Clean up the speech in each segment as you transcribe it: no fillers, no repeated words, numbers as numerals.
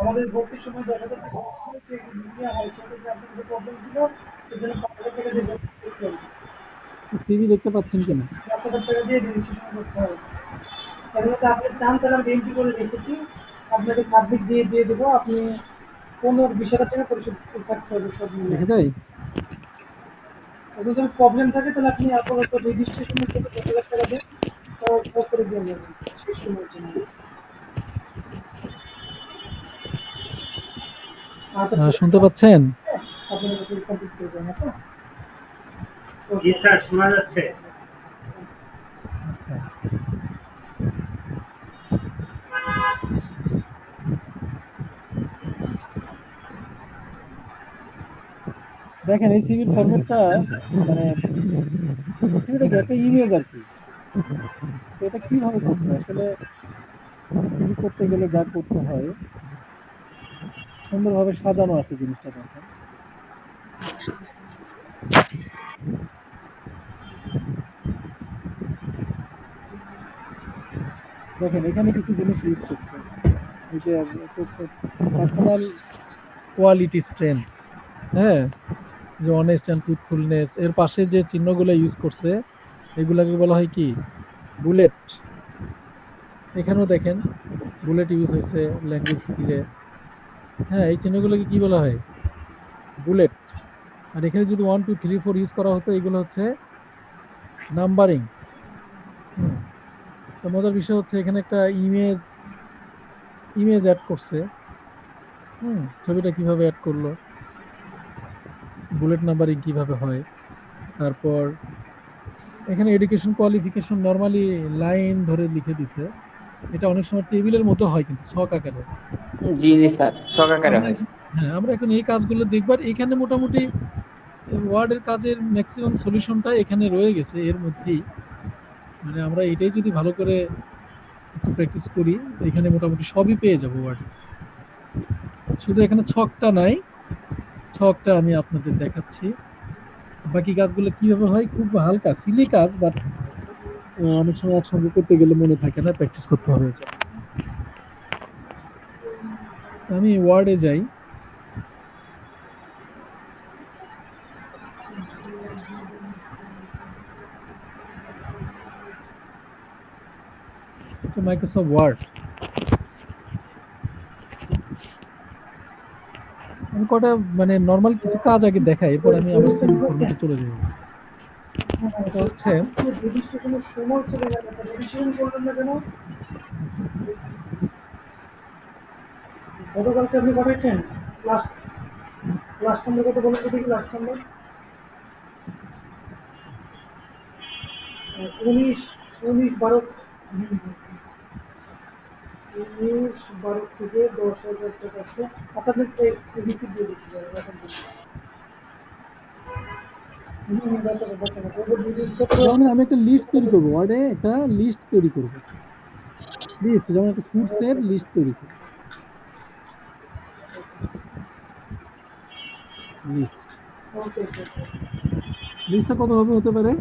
আমাদের ভর্তির সময় 10,000 টাকা নেওয়া হয়, সেক্ষেত্রে আপনার যে প্রবলেম ছিল এর জন্য 5,000 টাকা দিয়ে করতে হবে। সিভি দেখতে পাচ্ছেন কিনা? 5,000 টাকা দিয়ে রেজিস্ট্রেশন করতে হবে। এগুলোতে আপনি চান তাহলে আমি এন্ট্রি করে রেখেছি, আপনাকে সাবমিট দিয়ে দেবো। আপনি 15-20,000 টাকা পরিশোধ থাকতে হবে সব মিলে। দেখা যায়? যদি প্রবলেম থাকে তাহলে আপনি আপাতত রেজিস্ট্রেশনের জন্য 10,000 টাকা দেন, সব করে দিয়ে যাবেন শেষ সময়ের জন্য। আচ্ছা ঠিক শুনতে আছে, পাচ্ছেন? আপনার কাছে কমপ্লিট করে যান। আচ্ছা জি স্যার, শোনা যাচ্ছে। আচ্ছা, দেখেন এই সিভির ফরম্যাটটা, মানে সিভিটা কি একটা ইমেজ আর কি। তো এটা কিভাবে করছে আসলে? সিভি করতে গেলে যা করতে হয়, সুন্দরভাবে সাজানো আছে জিনিসটা। দেখেন দেখেন এখানে কিছু জিনিস ইউজ করছে, এই যে পার্সোনাল কোয়ালিটি স্ট্রেংথ, হ্যাঁ, যে অনেস্ট অ্যান্ড ট্রুথফুলনেস, এর পাশে যে চিহ্নগুলো ইউজ করছে এগুলাকে বলা হয় কি? বুলেট। এখানেও দেখেন বুলেট ইউজ হয়েছে ল্যাঙ্গুয়েজ স্কিলে। হ্যাঁ, এই চিহ্নগুলোকে কি বলা হয়? বুলেট। আর এখানে যদি 1 2 3 4 ইউজ করা হতো, এগুলো হচ্ছে নাম্বারিং। তো মজার বিষয় হচ্ছে এখানে একটা ইমেজ ইমেজ অ্যাড করছে। ছবিটা কিভাবে অ্যাড করলো, বুলেট নাম্বারিং কিভাবে হয়। তারপর এখানে এডুকেশন কোয়ালিফিকেশন নরমালি লাইন ধরে লিখে দিছে। এটা অনেক সময় টেবিলের মতো হয় কিন্তু ছক আকারে। জি জি স্যার, সকাকারে আমরা হয়েছে। হ্যাঁ, আমরা এখন এই কাজগুলো দেখবার, এখানে মোটামুটি ওয়ার্ডের কাজের ম্যাক্সিমাম সলিউশনটা এখানে রয়ে গেছে এর মধ্যেই। মানে আমরা এটাই যদি ভালো করে একটু প্র্যাকটিস করি, এখানে মোটামুটি সবই পেয়ে যাবো ওয়ার্ডে। শুধু এখানে ছকটা নাই, ছকটা আমি আপনাদের দেখাচ্ছি। বাকি কাজগুলো কিভাবে হয়, খুব হালকা সিলি কাজ, বাট অনেক সময় একসঙ্গে করতে গেলে মনে থাকে না, প্র্যাকটিস করতে হবে। আমি ওয়ার্ডে যাই। মাইক্রোসফট ওয়ার্ড, আমি কটা মানে নর্মাল কিছু কাজ আগে দেখাই, এরপর আমি আবার সিভি ফরম্যাটে চলে যাব। এটা হচ্ছে রেজিস্ট্রেশনের সময় চলে গেল, রেজিস্ট্রেশন করলেন না কেন? গতকালকে আপনি পাঠাচ্ছেন লাস্ট লাস্ট নাম্বার কত বলুন তো দেখি, লাস্ট নাম্বার 19-12 19-12 থেকে 10,000 টাকা আছে। আপনাদের রিসিভ দিয়ে দিচ্ছিলেন এখন দিন। 10,000 ওদের দুদিন যেমন আমি একটা লিস্ট তৈরি করবো, ওয়ার্ডে একটা লিস্ট তৈরি করবো, লিস্ট যেমন একটা ফুডস এর লিস্ট তৈরি করবো। লিস্ট, ওকে ওকে লিস্টটা কত ভাবে হতে পারে?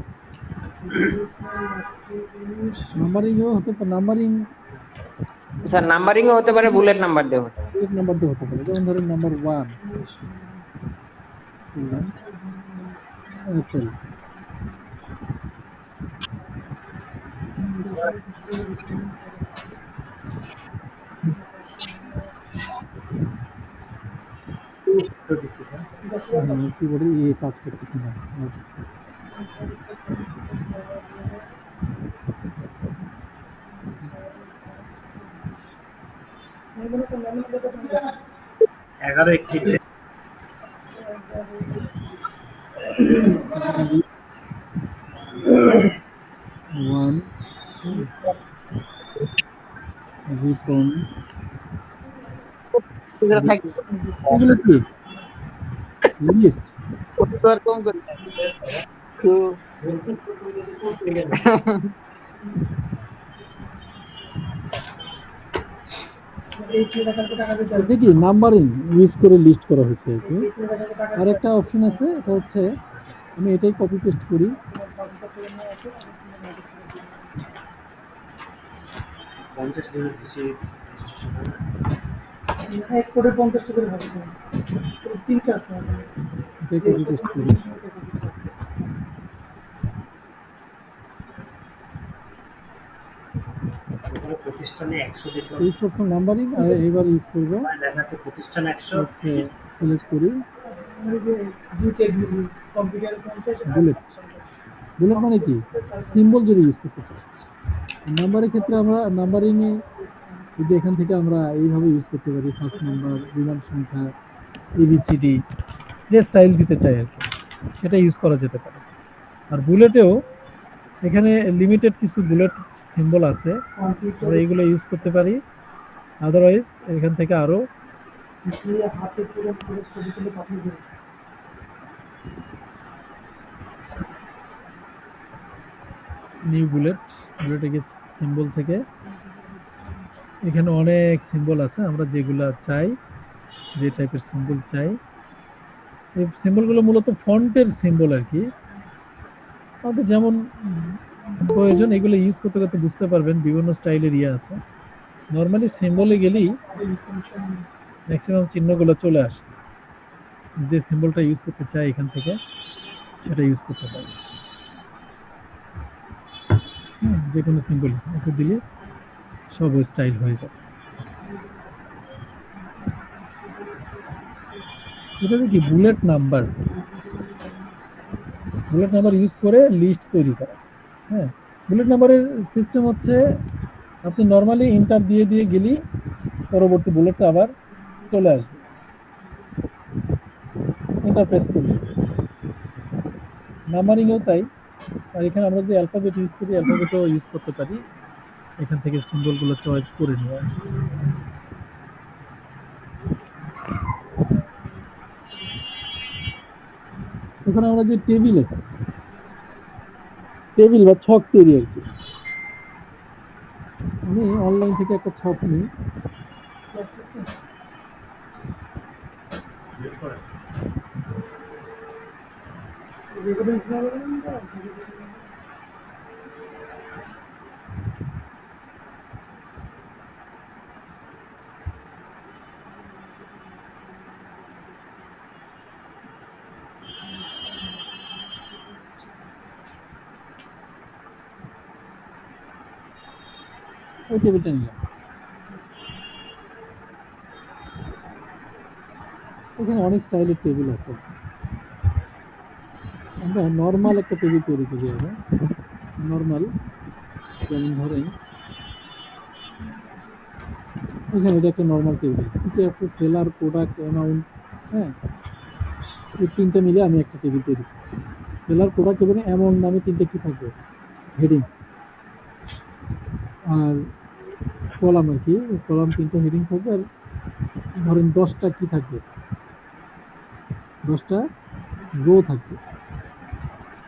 নাম্বারিংও হতে পারে, নাম্বারিং স্যার নাম্বারিং ও হতে পারে, বুলেট নাম্বার দিয়ে হতে পারে। বুলেট নাম্বার দিয়ে হতে পারে। যেমন ধরেন নাম্বার 1 এপ্রিল, তো দিচ্ছি স্যার। কিবোর্ডে কাজ করতেছে না। এগুলো তো ম্যানুয়াল কত টাকা? 11:31। 1 রিপন, এগুলো কি লিস্ট? কম করি তো এই ছেলেটাকে টাকা দিতে হবে। এটা কি নাম্বারিং ইউজ করে লিস্ট করা হয়েছে আর কি। এই ছেলেটাকে টাকা আর দিতে একটা অপশন আছে, এটা হচ্ছে আমি এটাই কপি পেস্ট করি। তোমার 5,000 টাকা নিয়ে আসো, 50 দিনের বেশি রেজিস্ট্রেশন হয় না। এক কোটি 50টা করে হবে। তিনটা আছে আমাদের। এটাই কপি পেস্ট করি। ওখানে প্রতিষ্ঠানে 100 দেখলাম, ইউজ করছি নাম্বারিং আর এইবার ইউজ করব আমার দেখা আছে প্রতিষ্ঠান 100, হচ্ছে সিলেক্ট করি ওই যে দুইটা কম্পিউটার 50 আর বুলেট। বুলেট মানে কি? সিম্বল যদি ইউজ করতে চাই। নাম্বারের ক্ষেত্রে আমরা নাম্বারিং এ এই যে এখান থেকে আমরা এইভাবে ইউজ করতে পারি, ফার্স্ট নাম্বার, বিমান সংখ্যা, এবিসিডি, যে স্টাইল দিতে চাই আর কি, সেটা ইউজ করা যেতে পারে। আর বুলেটেও এখানে লিমিটেড কিছু বুলেট সিম্বল আছে, আমরা এইগুলো ইউজ করতে পারি। আদারওয়াইজ এখান থেকে আরো হাতে পুরো পুরো ছবি তুলে পাঠিয়ে দেবে। নিউ বুলেট, বুলেটে গেছি সিম্বল থেকে, এখানে অনেক সিম্বল আছে, আমরা যেগুলা চাই, যে টাইপের সিম্বল চাই, এই সিম্বলগুলো মূলত ফন্টের সিম্বল আর কি, আমাদের যেমন প্রয়োজন এগুলো ইউজ করতে করতে বুঝতে পারবেন বিভিন্ন স্টাইলের ইয়ে আছে। নর্মালি সিম্বলে গেলেই ম্যাক্সিমাম চিহ্নগুলো চলে আসে, যে সিম্বলটা ইউজ করতে চাই এখান থেকে সেটা ইউজ করতে পারি। যে কোনো সিম্বল একটু দিলে সব স্টাইল হয়ে যাবে। এটা কি bullet number, bullet number use করে লিস্ট তৈরি করা। হ্যাঁ, বুলেট নাম্বারের সিস্টেম হচ্ছে আপনি নর্মালি ইন্টার দিয়ে দিয়ে গেলেই পরবর্তী বুলেটটা আবার চলে আসবে, ইন্টার প্রেস করলে। নাম্বারিংও তাই। আর এখানে আমরা যে অ্যালফাবেট ইউজ করি, অ্যালফাবেটও ইউজ করতে পারি, এখান থেকে সিম্বলগুলো চয়েস করে নেওয়া। এখন আমরা যে টেবিলে, টেবিল বা ছক তৈরি আর কি, আমি অনলাইন থেকে একটা ছক নিই, ডিলিট করে। ওই টেবিলটা নিলাম। এখানে অনেক স্টাইলের টেবিল আছে, আমরা নর্মাল একটা টেবিল তৈরি করি আগে। নর্মাল, যেমন ধরেন এখানে এটা একটা নর্মাল টেবিল, কি আছে, সেলার, প্রোডাক্ট, অ্যামাউন্ট, হ্যাঁ, এই তিনটা মিলে আমি একটা টেবিল তৈরি করি। সেলার, প্রোডাক্ট এবং অ্যামাউন্ট নামে তিনটে কি থাকবে, হেডিং, আর কলাম আর কি, কলাম তিনটা হেডিং থাকবে। আর ধরেন 10টা কি থাকবে, 10টা রো থাকবে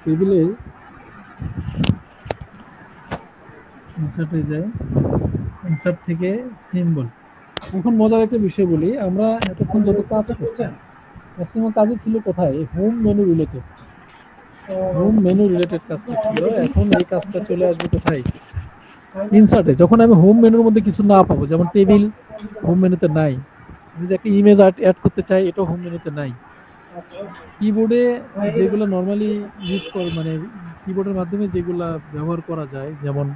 টেবিলের। ইনসার্টে যায়, ইনসার্ট থেকে সিম্বল। এখন মজার একটা বিষয় বলি, আমরা এতক্ষণ যত কাজ করছি ম্যাক্সিমাম কাজই ছিল কোথায়, home menu related, home menu related কাজটা ছিল। এখন এই কাজটা চলে আসবে কোথায়, ইনসার্টে। যখন আমি হোম মেনুর মধ্যে কিছু না পাবো, যেমন টেবিল হোম মেনুতে নাই, আমি যদি একটা ইমেজ অ্যাড করতে চাই এটাও হোম মেনুতে নাই। কিবোর্ডে যেগুলো নর্মালি ইউজ করে, মানে কিবোর্ডের মাধ্যমে যেগুলা ব্যবহার করা যায়, যেমন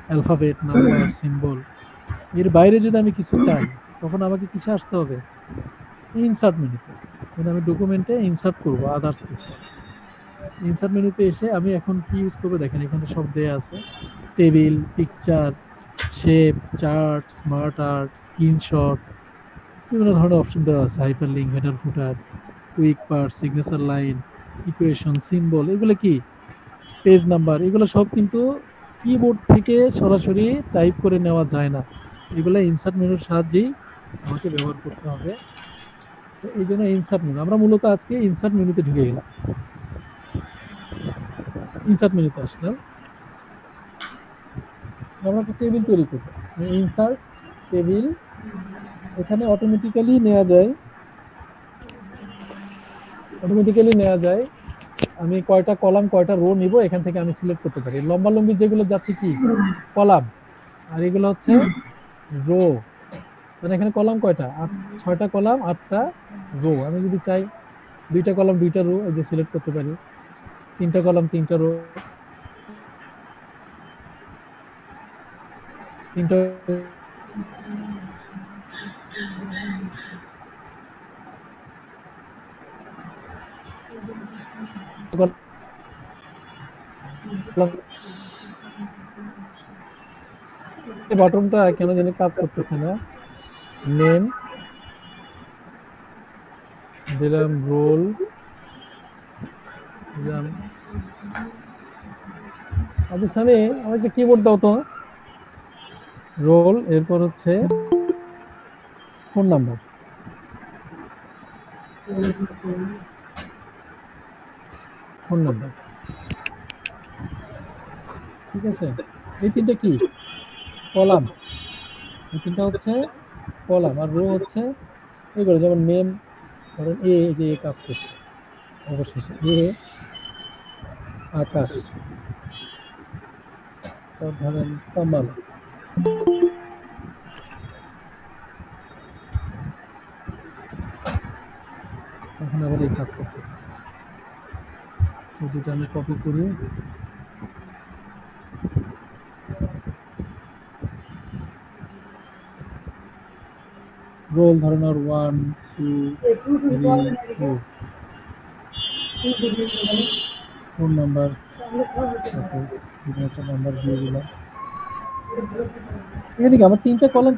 অ্যালফাবেট, নাম্বার, সিম্বল, এর বাইরে যদি আমি কিছু চাই তখন আমাকে কিসে আসতে হবে, ইনসার্ট মেনুতে। মানে আমি ডকুমেন্টে ইনসার্ট করব আদার্স কিছু, ইনসার্ট মেনুতে এসে আমি এখন কি ইউজ করবো দেখেন, এখানে সব দেয়া আছে, table, picture, shape, chart, smart art, screenshot, বিভিন্ন ধরনের অপশন দেওয়া আছে, হাইপার লিঙ্ক, হেডার ফুটার, quick part, signature line, equation, symbol, এগুলো কি, পেজ নাম্বার, এগুলো সব কিন্তু কিবোর্ড থেকে সরাসরি টাইপ করে নেওয়া যায় না, এগুলো ইনসার্ট মেনুর সাহায্যেই আমাকে ব্যবহার করতে হবে। তো এই জন্য ইনসার্ট মেনু, আমরা মূলত আজকে ইনসার্ট মেনুতে ঢুকে গেলাম, ইনসার্ট মেনুতে আসলাম, আমরা একটা টেবিল তৈরি করবো, ইনসার্ট টেবিল, এখানে অটোমেটিক্যালি নেওয়া যায়, আমি কয়টা কলাম কয়টা রো নিব এখান থেকে আমি সিলেক্ট করতে পারি। লম্বা লম্বি যেগুলো যাচ্ছে কি, কলাম, আর এগুলো হচ্ছে রো, মানে এখানে কলাম কয়টা? 6টা কলাম, 8টা রো। আমি যদি চাই 2টা কলাম 2টা রো, এই যে সিলেক্ট করতে পারি। 3টা কলাম 3টা রো, 3টা কলাম। এই বাটনটা কেন জানি কাজ করতেছে না। নেম দিলাম, রোল দিলাম। আচ্ছা সানি, আমাকে কিবোর্ড দাও তো। রোল, এরপর হচ্ছে ফোন নাম্বার। ফোন নাম্বার, ঠিক আছে। এই তিনটা কি? কলাম। এই তিনটা হচ্ছে কলাম, আর রো হচ্ছে এগুলো, যেমন নেম ধরেন এ, যে এ কাজ করছে অবশেষে। এ আকাশ, তারপর ধরেন কামাল। এখন আবার এই কাজ করতেছে। তো যেটা আমি কপি করি, রোল ধরেন আর 1 2 3 4। ফোন নাম্বার, সাপোজ একটা নাম্বার দিয়ে দিলাম। এদিকে আমার 3টা কলাম,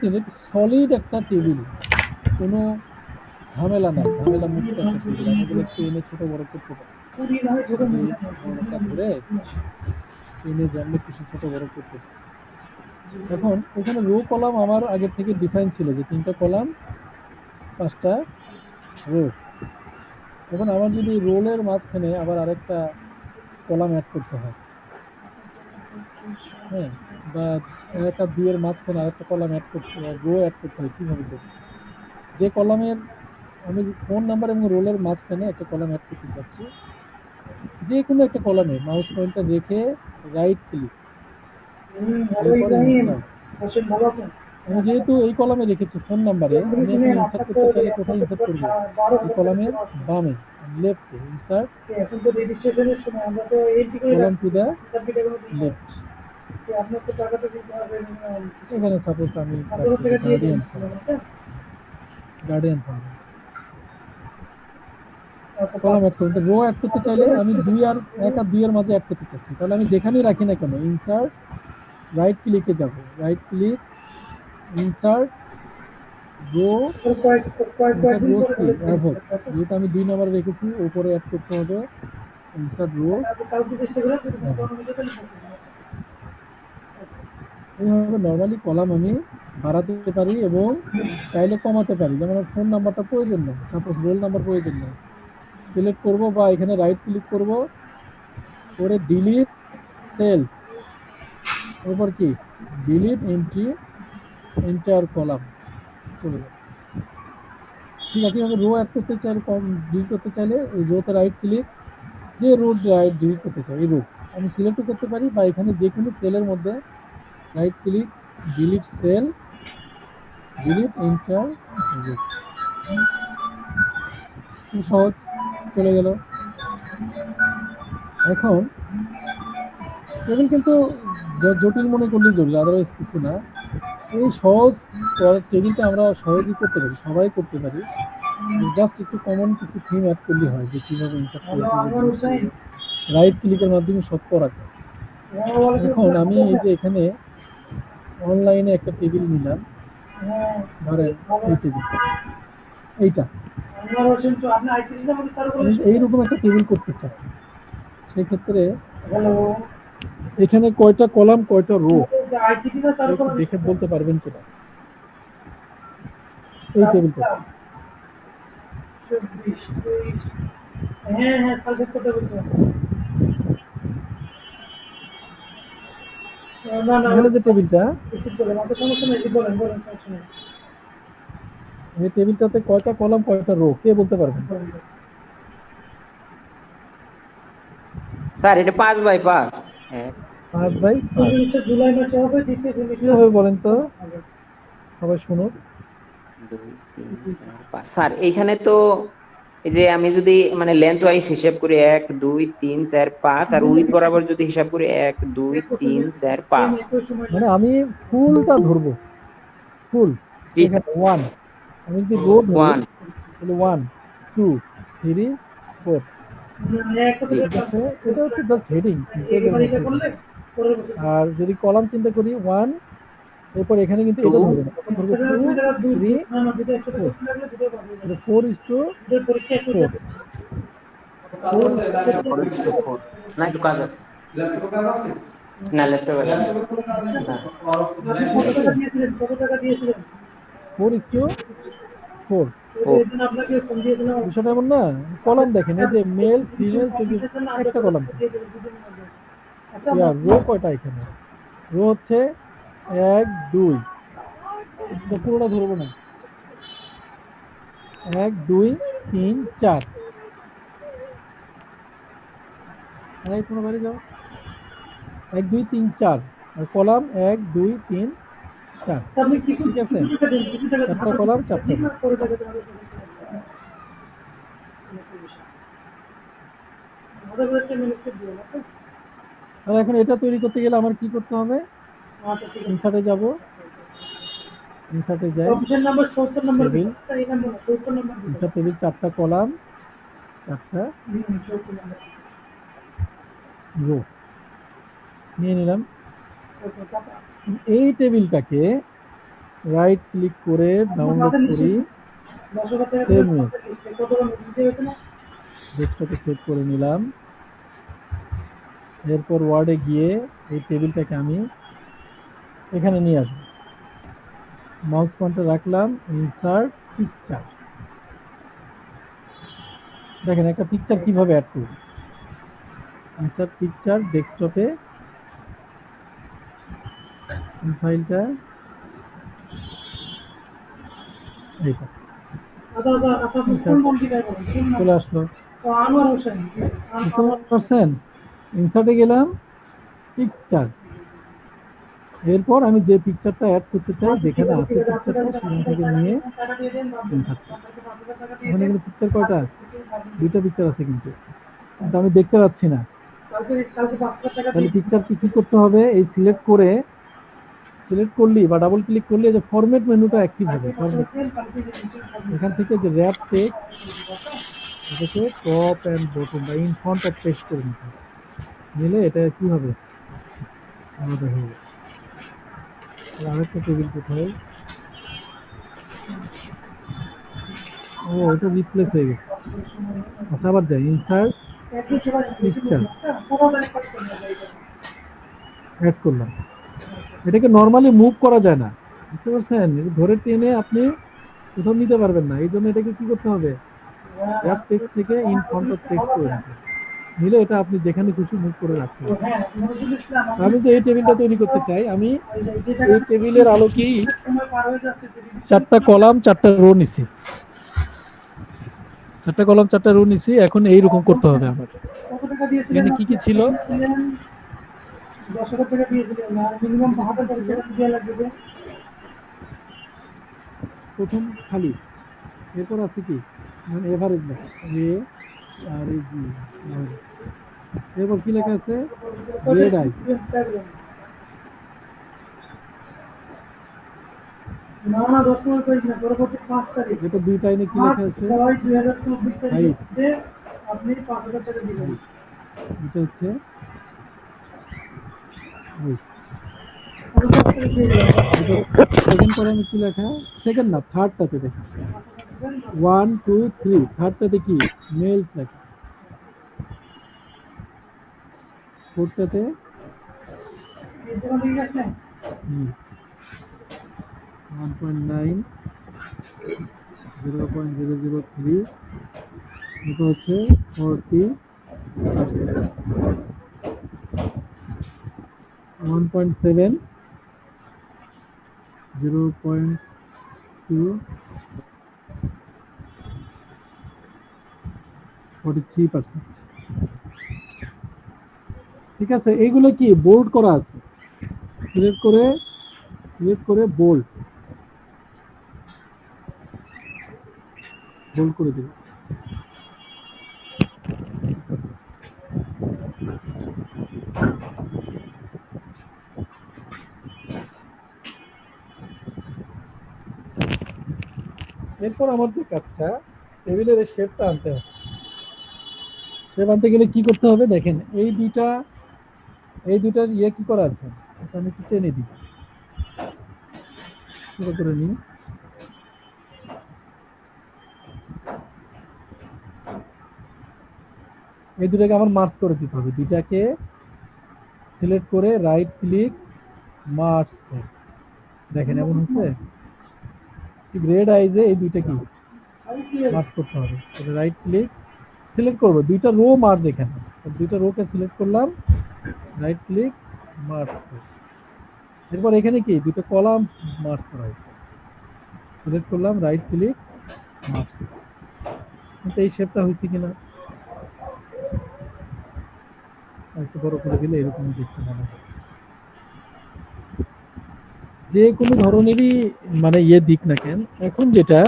সলিড একটা টেবিল, কোনো ঝামেলা নাই, ঝামেলা মুক্ত একটা টেবিল। আমি এগুলো একটু এনে ছোট বড় করতে পারি। যদি বড়টা ধরে এনে যেমনি খুশি ছোট বড় করতে পারি। এখন এখানে রো কলাম আমার আগে থেকে ডিফাইন ছিল যে 3টা কলাম 5টা রো। এখন আমার যদি রোলের মাঝখানে আবার আরেকটা কলাম অ্যাড করতে হয়, হ্যাঁ, বা 1 আর 2 এর মাঝখানে আরেকটা কলাম অ্যাড করতে হয়, রো অ্যাড করতে হয়, কিভাবে করবো? যে কলামের আমি ফোন নাম্বার এবং রোলের মাঝখানে একটা কলাম অ্যাড করতে চাচ্ছি, যে কোনো একটা কলামে মাউস পয়েন্টার রেখে রাইট ক্লিক, এরপর ইনসার্ট। আমি যেহেতু এই কলামে রেখেছি ফোন নাম্বারে, আমি এখন ইনসার্ট করতে চাইলে কোথায় ইনসার্ট করব? এই কলামের বামে, লেফটে ইনসার্ট, এখন তো রেজিস্ট্রেশনের সময় আমরা তো এন্ট্রি করে কলাম টু দা সাবমিট এখনো দিই নাই। লেফট। তো আপনার তো টাকাটা দিতে হবে এখানে সাপোজ আমি 5,000 চাচ্ছি টাকা দিয়ে দিন guardian phone, guardian phone column add করতে, রো অ্যাড করতে চাইলে আমি 2 আর 1 আর 2 এর মাঝে অ্যাড করতে চাচ্ছি, তাহলে আমি যেখানেই রাখি না কেন ইনসার্ট, রাইট ক্লিকে যাব, right click, insert row, insert rows কি অ্যাভয়েড। যেহেতু আমি 2 নাম্বার রেখেছি, উপরে অ্যাড করতে হবে ইনসার্ট রো। এইভাবে নর্মালি কলাম আমি বাড়াতে পারি এবং চাইলে কমাতে পারি। যেমন ফোন নাম্বারটা প্রয়োজন নেই, সাপোজ রোল নাম্বার প্রয়োজন নেই, সিলেক্ট করব বা এখানে রাইট ক্লিক করব করে ডিলিট সেলস, এরপর কি ডিলিট এন্ট্রি, এন্টার কলাম, চলে যাবে। ঠিক আছে, আমি রো অ্যাড করতে চাইলে, ডিলিট করতে চাইলে এই রোতে রাইট ক্লিক, যে রো রাইট ডিলিট করতে চাই এই রো আমি সিলেক্ট করতে পারি, বা এখানে যে কোনো সেলের মধ্যে right click, delete cell, delete enter row. খুব সহজ, চলে গেল। এখন টেবিল কিন্তু জটিল মনে করলেই জটিল, আদারওয়াইজ কিছু না। এই সহজ টেবিলটা আমরা সহজেই করতে পারি, সবাই করতে পারি। জাস্ট একটু কমন কিছু থিম অ্যাড করলে হয়, যে কিভাবে ইনসার্ট করবো, রাইট ক্লিকের মাধ্যমে সব করা যায়। এখন আমি এই যে এখানে অনলাইনে একটা টেবিল নিলাম, ধরেন এই টেবিলটা, এইটা আমি এইরকম একটা টেবিল করতে চাই। সেক্ষেত্রে এখানে কয়টা কলাম কয়টা রো একটু দেখে বলতে পারবেন কিনা? এই টেবিলটা হ্যাঁ হ্যাঁ সার্ভে করতে বলছেন। না না এখানে যে টেবিলটা, সমস্যা নেই, বলেন বলেন, সমস্যা নেই। এই টেবিলটাতে কয়টা কলাম কয়টা রো কে বলতে পারবেন? স্যার এটা 5x5। 5x5। জুলাই মাসে হবে, দ্বিতীয় সেমিস্টার কিভাবে বলেন তো, সবাই শুনুন। 2 3 4 5 স্যার এইখানে তো এই যে আমি যদি মানে লেন্থ ওয়াইজ হিসাব করি 1 2 3 4 5 আর উইথ বরাবর যদি হিসাব করি 1 2 3 4 5। মানে আমি ফুলটা ধরবো, ফুল জি এখানে 1, আমি যদি রো ধরি 1 তাহলে 1 2 3 4, জি ঠিক আছে। এটা হচ্ছে জাস্ট হেডিং, পেজের মধ্যে এটা। আর যদি কলাম চিন্তা করি 1, এরপর এখানে কিন্তু 2 এটা ধরবো না, তখন ধরবো 2 3 4, এটা 4:4, 4 4:4 না একটু কাজ আছে না ল্যাপটপ আছে না 4:4। ও বিষয়টা এমন না, কলাম দেখেন এই যে মেলস ফিমেলস, এই যে একটা কলাম, ইয়ার রো কয়টা এখানে, রো হচ্ছে 1 2, এটা পুরোটা ধরবো না, 1 2 3 4, এই কোনো বাড়ি যাও, 1 2 3 4, আর কলাম 1 2 3 4, ঠিক আছে, চারটা কলাম চারটা রো। আর এখন এটা তৈরি করতে গেলে আমার কি করতে হবে, ইনসার্টে যাব, ইনসার্টে যাই, টেবিল, ইনসার্ট টেবিল, চারটা কলাম চারটা রো নিয়ে নিলাম। এই টেবিলটাকে রাইট ক্লিক করে ডাউনলোড করি, সেভ ইমেজ, ডেস্কটপে সেভ করে নিলাম। এরপর ওয়ার্ডে গিয়ে এই টেবিলটাকে আমি এখানে নিয়ে আসবো, মাউস পয়েন্টার রাখলাম, ইনসার্ট পিকচার, দেখেন একটা পিকচার কিভাবে অ্যাড করব, ইনসার্ট পিকচার, ডেস্কটপে ফাইলটা এইটা চলে আসলো, বুঝতে পারছেন। ইনসার্টে গেলাম, পিকচার, এরপর আমি যে পিকচারটা অ্যাড করতে চাই, যেখানে আছে পিকচারটা সেখান থেকে নিয়ে ইনসার্ট, ওখানে কিন্তু পিকচার কয়টা, দুইটা পিকচার আছে কিন্তু, কিন্তু আমি দেখতে পাচ্ছি না। তাহলে পিকচারকে কি করতে হবে, এই সিলেক্ট করলি বা ডাবল ক্লিক করলে যে ফরম্যাট মেনুটা অ্যাক্টিভ হবে, ফরম্যাট, এখান থেকে যে র্যাপ টেক্সট, এটাকে টপ এন্ড বটম বা ইন ফ্রন্ট অফ টেক্সট করে নিতে হবে, নিলে এটা কি হবে, আলাদা হয়ে যাবে। আরেকটা টেবিল কোথায়, ও এটা রিপ্লেস হয়ে গেছে, আচ্ছা আবার যাই, ইনসার্ট পিকচার, অ্যাড করলাম, এটাকে নর্মালি মুভ করা যায় না, বুঝতে পারছেন, এটা ধরে টেনে আপনি কোথাও নিতে পারবেন না, এই জন্য এটাকে কি করতে হবে, র্যাপ টেক্সট থেকে ইন ফ্রন্ট অফ টেক্সট করে নিতে হবে, নিলে এটা আপনি যেখানে খুশি মুভ করে রাখতে পারবেন। আমি তো এই টেবিলটা তৈরি করতে চাই, আমি এই টেবিলের আলোকেই চারটা কলাম চারটা রো নিছি, চারটা কলাম চারটা রো নিছি, এখন এইরকম করতে হবে আমার। এখানে কি কি ছিল, প্রথম খালি, এরপর আছে কি, মানে এভারেজ লেখা, এ আর এ জি, এভারেজ, এরপর কি লেখা আছে, রেড আইস, এটা দুই টাইমে কি লেখা আছে, হাইট, এটা হচ্ছে হাইট, সেকেন্ড কলামে কি লেখা, সেকেন্ড না থার্ডটাতে দেখেন 1 2 3, থার্ডটাতে কি মেলস লেখা, ফোর্থটাতে 1.9 0.003, এটা হচ্ছে 40%, 1.7 0.2 43%, ঠিক আছে। এইগুলো কি বোল্ড করা আছে, সিলেক্ট করে বোল্ড, হোল্ড করে দিব। এরপর আমার যে কাজটা, টেবিলের এই শেপটা আনতে হবে। শেপ আনতে গেলে কি করতে হবে দেখেন, এই দুইটার ইয়ে কি করা আছে, আচ্ছা আমি একটু টেনে দিই, পুরো করে নিই। এই দুটাকে আমার মার্জ করে দিতে হবে, দুইটাকে সিলেক্ট করে রাইট ক্লিক মার্জ। দেখেন এমন হচ্ছে, ঠিক রেড আইজে এই দুইটা কি মার্জ করতে হবে। রাইট ক্লিক সিলেক্ট করবো, দুইটা রো মার্জ, এখানে দুইটা রোকে সিলেক্ট করলাম, রাইট ক্লিক মার্জ। এরপর এখানে কি দুটো কলাম মার্জ করা হয়েছে, সিলেক্ট করলাম, রাইট ক্লিক মার্জ। কিন্তু এই শেপটা হয়েছে কিনা একটু বড় করে দিলে এরকমই দেখতে ভালো হয়। যে কোনো ধরনেরই মানে ইয়ে দিক না কেন, এখন যেটা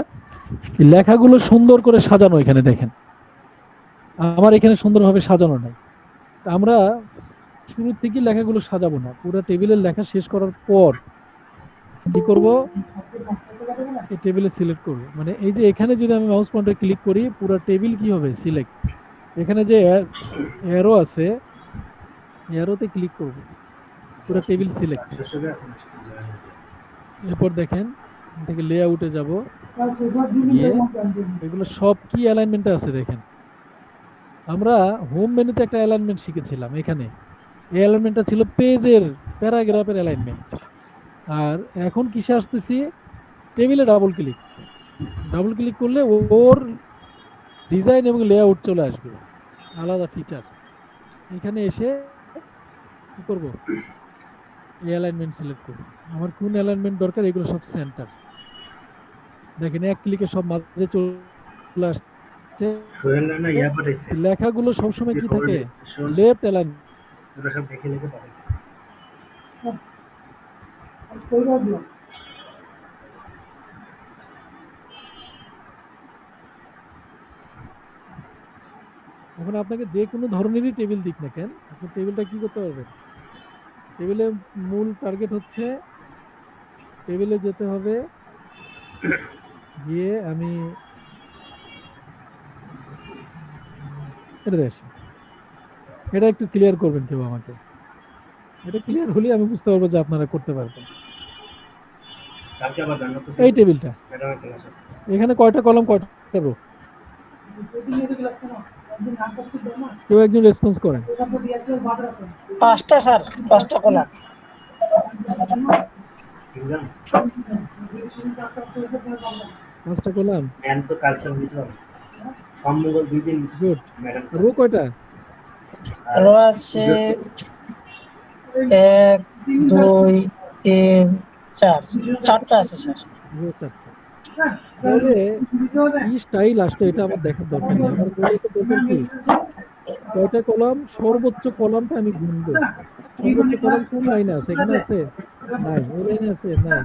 লেখাগুলো সুন্দর করে সাজানো, এখানে দেখেন আমার এখানে সুন্দরভাবে সাজানো নাই। তা আমরা শুরু থেকে লেখাগুলো সাজাবো না, পুরো টেবিলের লেখা শেষ করার পর কি করব, এই টেবিলে সিলেক্ট করব। মানে এই যে এখানে যদি আমি মাউস পয়েন্টার ক্লিক করি, পুরো টেবিল কি হবে সিলেক্ট। এখানে যে অ্যারো আছে, অ্যারোতে ক্লিক করব, পুরো টেবিল সিলেক্ট। শেষ হবে এখন আসছে জয়েন হতে। এরপর দেখেন এখান থেকে লেআউটে যাব, গিয়ে এগুলো সব কি অ্যালাইনমেন্টে আছে দেখেন। আমরা হোম মেনুতে একটা অ্যালাইনমেন্ট শিখেছিলাম, এখানে এই অ্যালাইনমেন্টটা ছিল পেজের প্যারাগ্রাফের অ্যালাইনমেন্ট। আর এখন কিসে আসতেছি, টেবিলে ডাবল ক্লিক করলে ওর ডিজাইন এবং লেআউট চলে আসবে, আলাদা ফিচার। এখানে এসে কি করব, এই অ্যালাইনমেন্ট সিলেক্ট করব, আমার কোন অ্যালাইনমেন্ট দরকার, এগুলো সব সেন্টার। দেখেন এক ক্লিকে সব মাঝে চলে আসছে। সোহেল রানা ইয়া পাঠাইছে, লেখাগুলো সবসময় কি থাকে, সোহেল লেফট অ্যালাইন। ওরা সব দেখে লিখে পাঠাইছে। এখন আপনাকে যে কোনো ধরনেরই টেবিল দিক না কেন, আপনি টেবিলটা কি করতে পারবেন, টেবিলে মূল টার্গেট হচ্ছে টেবিলে যেতে হবে, গিয়ে আমি এটা দেখি, এটা একটু ক্লিয়ার করবেন কেউ আমাকে, এটা ক্লিয়ার হলে আমি বুঝতে পারবো যে আপনারা করতে পারবেন। কালকে আবার জান্নাত এই টেবিলটা, ম্যাডামের ক্লাস আছে। এখানে কয়টা কলাম কয়টা রো, কেউ একজন রেসপন্স করেন। 5টা স্যার, 5টা কলাম। এক্সাম 5টা কলাম, ম্যাম তো কালকে হইতে হবে, সম্মঙ্গল 2 দিন গুড। ম্যাডাম রো কয়টা, রো আছে 1 2 3 4, 4টা আছে স্যার। রো 4টা। তাহলে কি স্টাইল আসলো এটা আমার দেখার দরকার নেই, আমার মূলত দরকার কি, কয়টা কলাম, সর্বোচ্চ কলামটা আমি গুনবো। সর্বোচ্চ কলাম কোন লাইনে আছে, এখানে আছে নাই, এই লাইনে আছে নাই,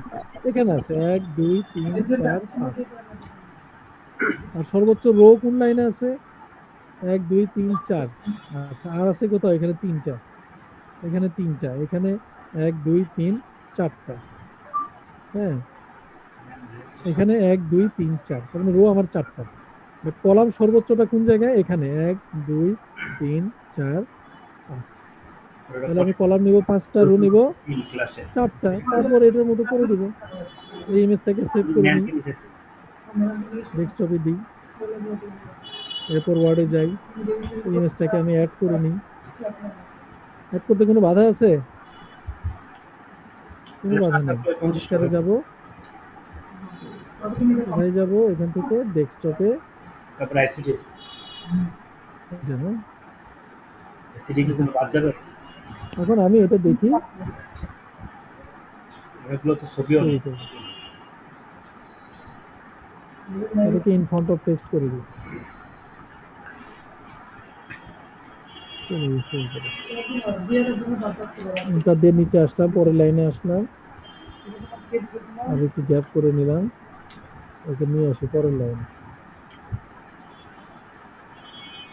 এখানে আছে 1 2 3 4 5। আর সর্বোচ্চ রো কোন লাইনে আছে, 1 2 3 4। আচ্ছা আর আছে কোথাও, এখানে 3টা, এখানে 3টা, এখানে 1 2 3 4টা। হ্যাঁ এখানে 1 2 3 4, তার মানে রো আমার 4টা। বাট কলাম সর্বোচ্চটা কোন জায়গায়, এখানে 1 2 3 4 5। তাহলে আমি কলাম নিব 5টা, রো নিব ক্লাসে 4টা, তারপর এটার মতো করে দিব। এই ইমেজটাকে সেভ করে নিই, ডেস্কটপে দিই, এরপর ওয়ার্ডে যাই, এই ইমেজটাকে আমি অ্যাড করে নিই। অ্যাড করতে কোনো বাধা আছে, কোনো বাধা নেই। পরিষ্কারে যাব, কোথায় যাব, এখান থেকে ডেস্কটপে, তারপর আইসিডি এটা না। আইসিডি কি কোনো বাদ যাবে? এখন আমি এটা দেখি, অনেকগুলো তো ছবিও নেই। এটাকে ইন ফ্রন্ট অফ টেক্সট করে দিই, এটা দিয়ে নিচে আসলাম, পরের লাইনে আসলাম, আর একটু গ্যাপ করে নিলাম, ওকে নিয়ে আসি পরের লাইনে।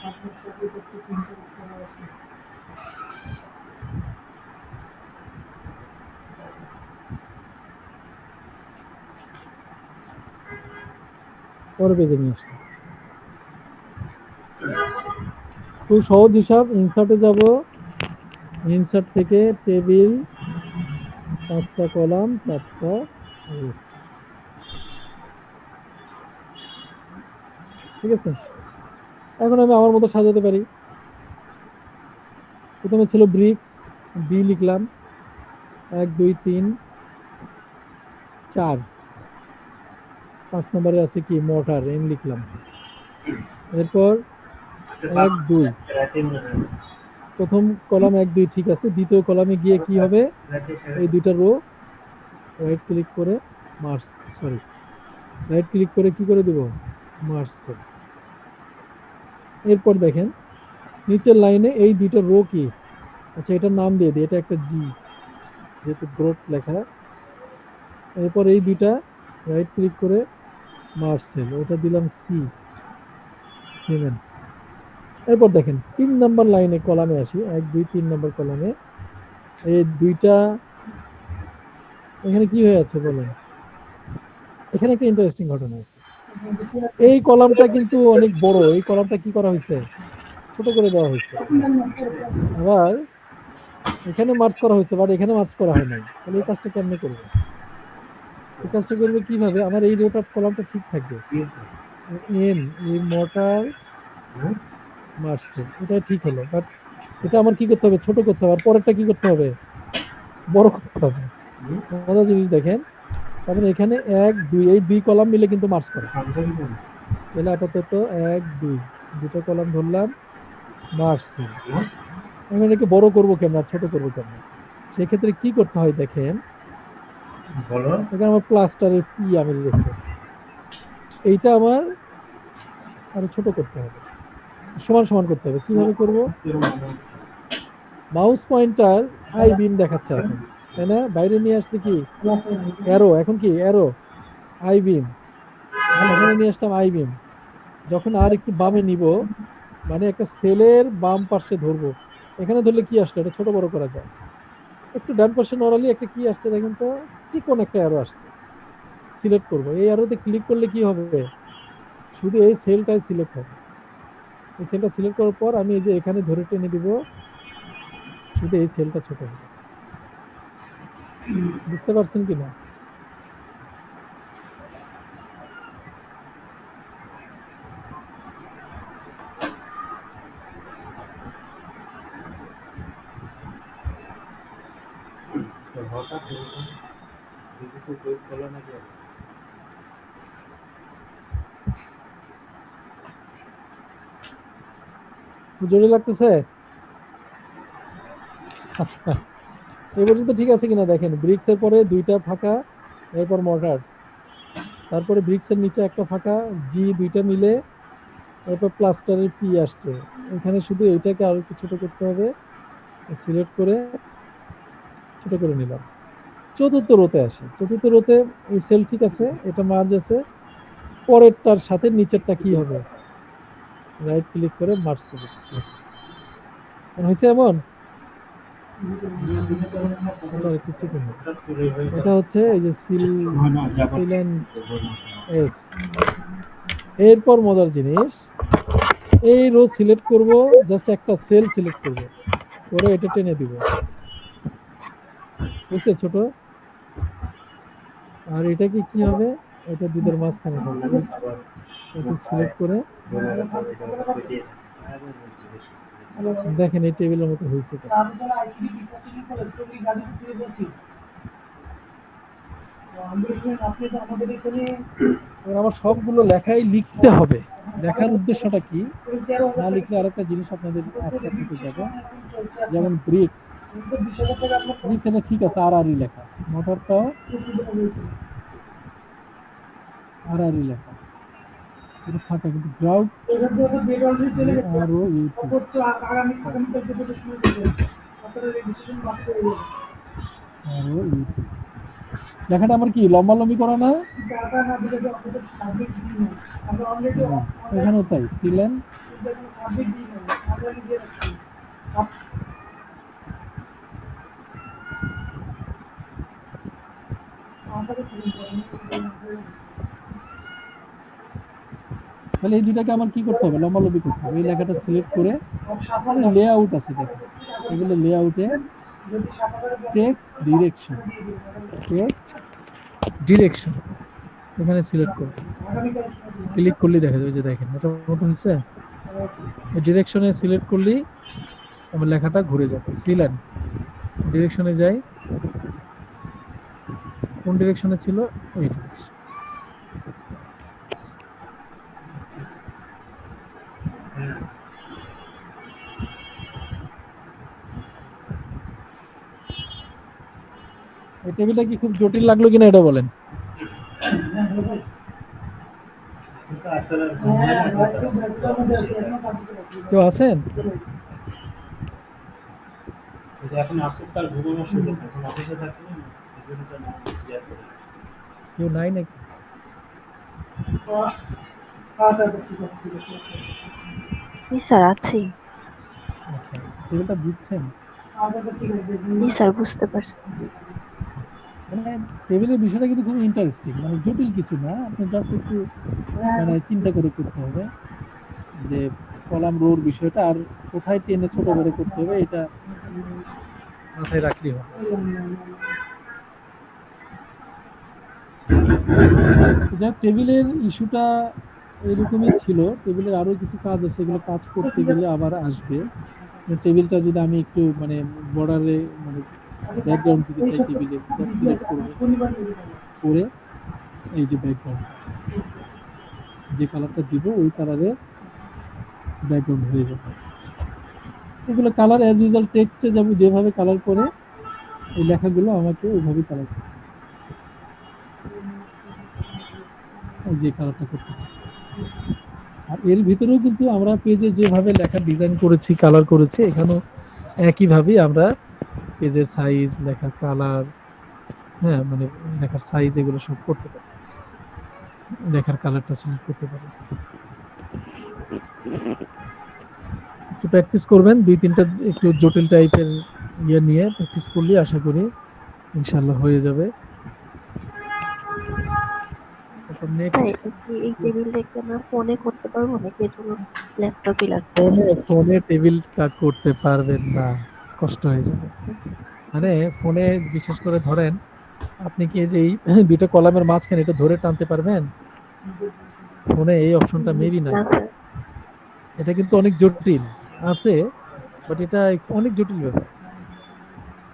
আপনার সকল তথ্য প্রিন্ট করা আছে। পরে পেজে নিয়ে আসলাম। খুব সহজ হিসাব, ইনসার্টে যাব, ইনসার্ট থেকে টেবিল 5টা কলাম 4টা রো। ঠিক আছে, এখন আমি আমার মতো সাজাতে পারি। প্রথমে ছিল ব্রিক্স, বি লিখলাম, 1 2 3 4। 5 নম্বরে আছে কি মর্টার, এম লিখলাম। এরপর আচ্ছা 1 2, রাতে মনে হয় প্রথম কলাম 1 2 ঠিক আছে, দ্বিতীয় কলামে গিয়ে কি হবে, রাতে সারা এই দুইটা রো রাইট ক্লিক করে মার্জ, সরি রাইট ক্লিক করে কি করে দিব, মার্জ সেল। এরপর দেখেন নিচের লাইনে এই দুইটা রো কি, আচ্ছা এটার নাম দিয়ে দিই, এটা একটা জি, যেহেতু গ্রোথ লেখা। এরপর এই দুইটা রাইট ক্লিক করে মার্জ সেল, ওটা দিলাম সি, সিমেন্ট। এরপর দেখেন 3 নাম্বার লাইনে কলামে আসি, 1 2 3 নাম্বার কলামে এই দুইটা, এখানে কি হয়ে আছে বলেন, এখানে একটা ইন্টারেস্টিং ঘটনা আছে। এই কলামটা কিন্তু অনেক বড়, এই কলামটা কি করা হয়েছে, ছোট করে দেওয়া হয়েছে। আবার এখানে মার্জ করা হয়েছে, বাট এখানে মার্জ করা হয় নাই। তাহলে এই কাজটা কেমনে করবে, এই কাজটা করবে কিভাবে, আমার এই রোটা কলামটা ঠিক থাকবে, কি আছে এম এই মোটর হ্যাঁ মার্সেল, এটা ঠিক হলো, বাট এটা আমার কি করতে হবে, ছোট করতে হবে, আর পরেরটা কি করতে হবে, বড় করতে হবে। মজার জিনিস দেখেন, তার মানে এখানে 1 2 এই দুই কলাম মিলে কিন্তু মার্জ করে। খামসা কি বলে তাহলে আপাতত 1 2 দুটো কলাম ধরলাম, মার্সেল। হ্যাঁ এখন এটাকে বড় করবো কেমন আর ছোট করবো কেমন, সেক্ষেত্রে কি করতে হয় দেখেন, বলো এখানে আমার প্লাস্টারের পি আমি লিখবো, এইটা আমার আরো ছোট করতে হবে, সমান সমান করতে হবে। কিভাবে করব, তোর মনে হচ্ছে মাউস পয়েন্টার আই বিম দেখাচ্ছে এখন, তাই না, বাইরে নিয়ে আসলে কি অ্যারো, এখন কি অ্যারো আই বিম, এখানে নিয়ে আসলাম আই বিম। যখন আর একটু বামে নিব, মানে একটা সেলের বাম পাশে ধরবো, এখানে ধরলে কি আসলো, এটা ছোট বড় করা যায়। একটু ডান পাশে নড়ালি একটা কি আসছে দেখেন তো, চিকন একটা অ্যারো আসছে। সিলেক্ট করব, এই অ্যারোতে ক্লিক করলে কি হবে, শুধু এই সেলটাই সিলেক্ট হবে। এই সেলটা সিলেক্ট করার পর আমি এই যে এখানে ধরে টেনে দিব, শুধু এই সেলটা ছোট হবে। বুঝতে পারছেন কিনা, তো হঠাৎ কিছু প্রয়োগ করলো না যে জোরে লাগতেছে? আচ্ছা, এই পর্যন্ত ঠিক আছে কিনা দেখেন, ব্রিক্স এর পরে দুইটা ফাঁকা, এরপর মর্টার, তারপরে ব্রিক্স এর নিচে একটা ফাঁকা, জি দুইটা মিলে, এরপর প্লাস্টারের পি আসছে। এখানে শুধু এইটাকে আরো একটু ছোট করতে হবে, সিলেক্ট করে ছোট করে নিলাম। চতুর্থ রোতে আসি, চতুর্থ রোতে এই সেল ঠিক আছে, এটা মার্জ আছে, পরেরটার সাথে নিচেরটা কি হবে, রাইট ক্লিক করে মার্জ করে হয়েছে এমন। এটা একটু চিকন হবে। হঠাৎ করে হয়ে এটা হচ্ছে এই যে সিল, হয় না যাবার সিলেন্ট এস। এরপর মজার জিনিস, এই রো সিলেক্ট করব, জাস্ট একটা সেল সিলেক্ট করব, করে এটা টেনে দিব, বুঝছে ছোট। আর এটা কি হবে, এটা দুধের মাঝখানে থাকবে, আবার এটা সিলেক্ট করে বলে রাখা এটা পেটে দেখেন এই টেবিলের মতো হয়েছে তো। চারুকলা ICD research college Tongi Gazipur থেকে বলছি। আমি বলছিলাম আপনি তো আমাদের এখানে এবার আমার সবগুলো লেখাই লিখতে হবে। লেখার উদ্দেশ্যটা কি, না লিখলে আরেকটা জিনিস আপনাদের আপসেট হতে যাবে, যেমন ব্রিক্স, ব্রিক্স এটা ঠিক আছে আর আরই লেখা, মোটরটাও আর আরই লেখা, এটা ফাঁকা, কিন্তু গ্রাউন্ড আরও ইউটিউব, আরও ইউটিউব। লেখাটা আমার কি লম্বালম্বি করা না, এখানেও তাই, সিলেন যখন সাবমিট দিই না অনলাইনে দিয়ে রাখছি আমাকে প্রিন্ট করে তাহলে এই দুটাকে আমার কি করতে হবে, লম্বালম্বি করতে হবে। এই লেখাটা সিলেক্ট করে লে আউট আছে দেখেন, এগুলো লে আউটে যদি সাপাদারে টেক্সট ডিরেকশন, টেক্সট ডিরেকশন এখানে সিলেক্ট করব, আগামীকাল ক্লিক করলে দেখা যাবে যে দেখেন এটা মতো হচ্ছে। এই ডিরেকশনে সিলেক্ট করলেই আমার লেখাটা ঘুরে যাবে। সিলেন ডিরেকশনে যাই, কোন ডিরেকশনে ছিল ওই ডিরেকশন। হ্যাঁ এই টেবিলটা কি খুব জটিল লাগলো কিনা এটা বলেন। কিন্তু আসলে কেউ আছেন? এখন আসুক কাল ঘুমানোর সুযোগ এখন অফিসে থাকি না এই জন্য তো আমি ইয়ে করি। কেউ নাই নাকি? আচ্ছা আচ্ছা ঠিক আছে ঠিক আছে জি স্যার আছি। আচ্ছা, টেবিলটা বুঝছেন? আচ্ছা ঠিক আছে জি স্যার বুঝতে পারছি। মানে টেবিলের বিষয়টা কিন্তু খুব ইন্টারেস্টিং, মানে জটিল কিছু না, আপনি জাস্ট একটু মানে চিন্তা করে করতে হবে যে কলাম রোর বিষয়টা আর কোথায় টেনে ছোট বড় করতে হবে, এটা মাথায় রাখলেই হবে। যাক, টেবিলের ইস্যুটা এরকমই ছিল। টেবিলের আরো কিছু কাজ আছে, এগুলো কাজ করতে গেলে আবার আসবে। টেবিলটা যদি আমি একটু মানে বর্ডারে মানে ব্যাকগ্রাউন্ড দিতে চাই, টেবিলে জাস্ট সিলেক্ট করব, করে এই যে ব্যাকগ্রাউন্ড যে কালারটা দিব ওই কালারে ব্যাকগ্রাউন্ড হয়ে যাবে। এগুলো কালার অ্যাজ ইউজুয়াল টেক্সটে যাবে যেভাবে কালার করে এই লেখাগুলো আমাকে ওইভাবে কালার করতে হবে, যে কালারটা করতে চাই। আর এর ভিতরেও কিন্তু আমরা পেজে যেভাবে লেখা ডিজাইন করেছি, কালার করেছি, এখানেও একইভাবেই আমরা পেজের সাইজ, লেখার কালার, হ্যাঁ মানে লেখার সাইজ এগুলো সব করতে পারি, লেখার কালারটা সিলেক্ট করতে পারি। একটু প্র্যাকটিস করবেন, 2-3টা একটু জটিল টাইপের ইয়ে নিয়ে প্র্যাকটিস করলে আশা করি ইনশাল্লাহ হয়ে যাবে। তারপর স্যার নেক্সট, এটা কি এই টেবিলটা কি আমরা ফোনে করতে পারবো নাকি এর জন্য ল্যাপটপই লাগবে? ফোনে টেবিল কাজ করতে পারবেন না, কষ্ট হয়ে যাবে। মানে ফোনে বিশেষ করে ধরেন আপনি কি এই যে এই দুটো কলামের মাঝখানে এটা ধরে টানতে পারবেন? ফোনে এই অপশনটা মেবি নাই। না স্যার। এটা কিন্তু অনেক জটিল আছে, বাট এটা অনেক জটিল ব্যাপার।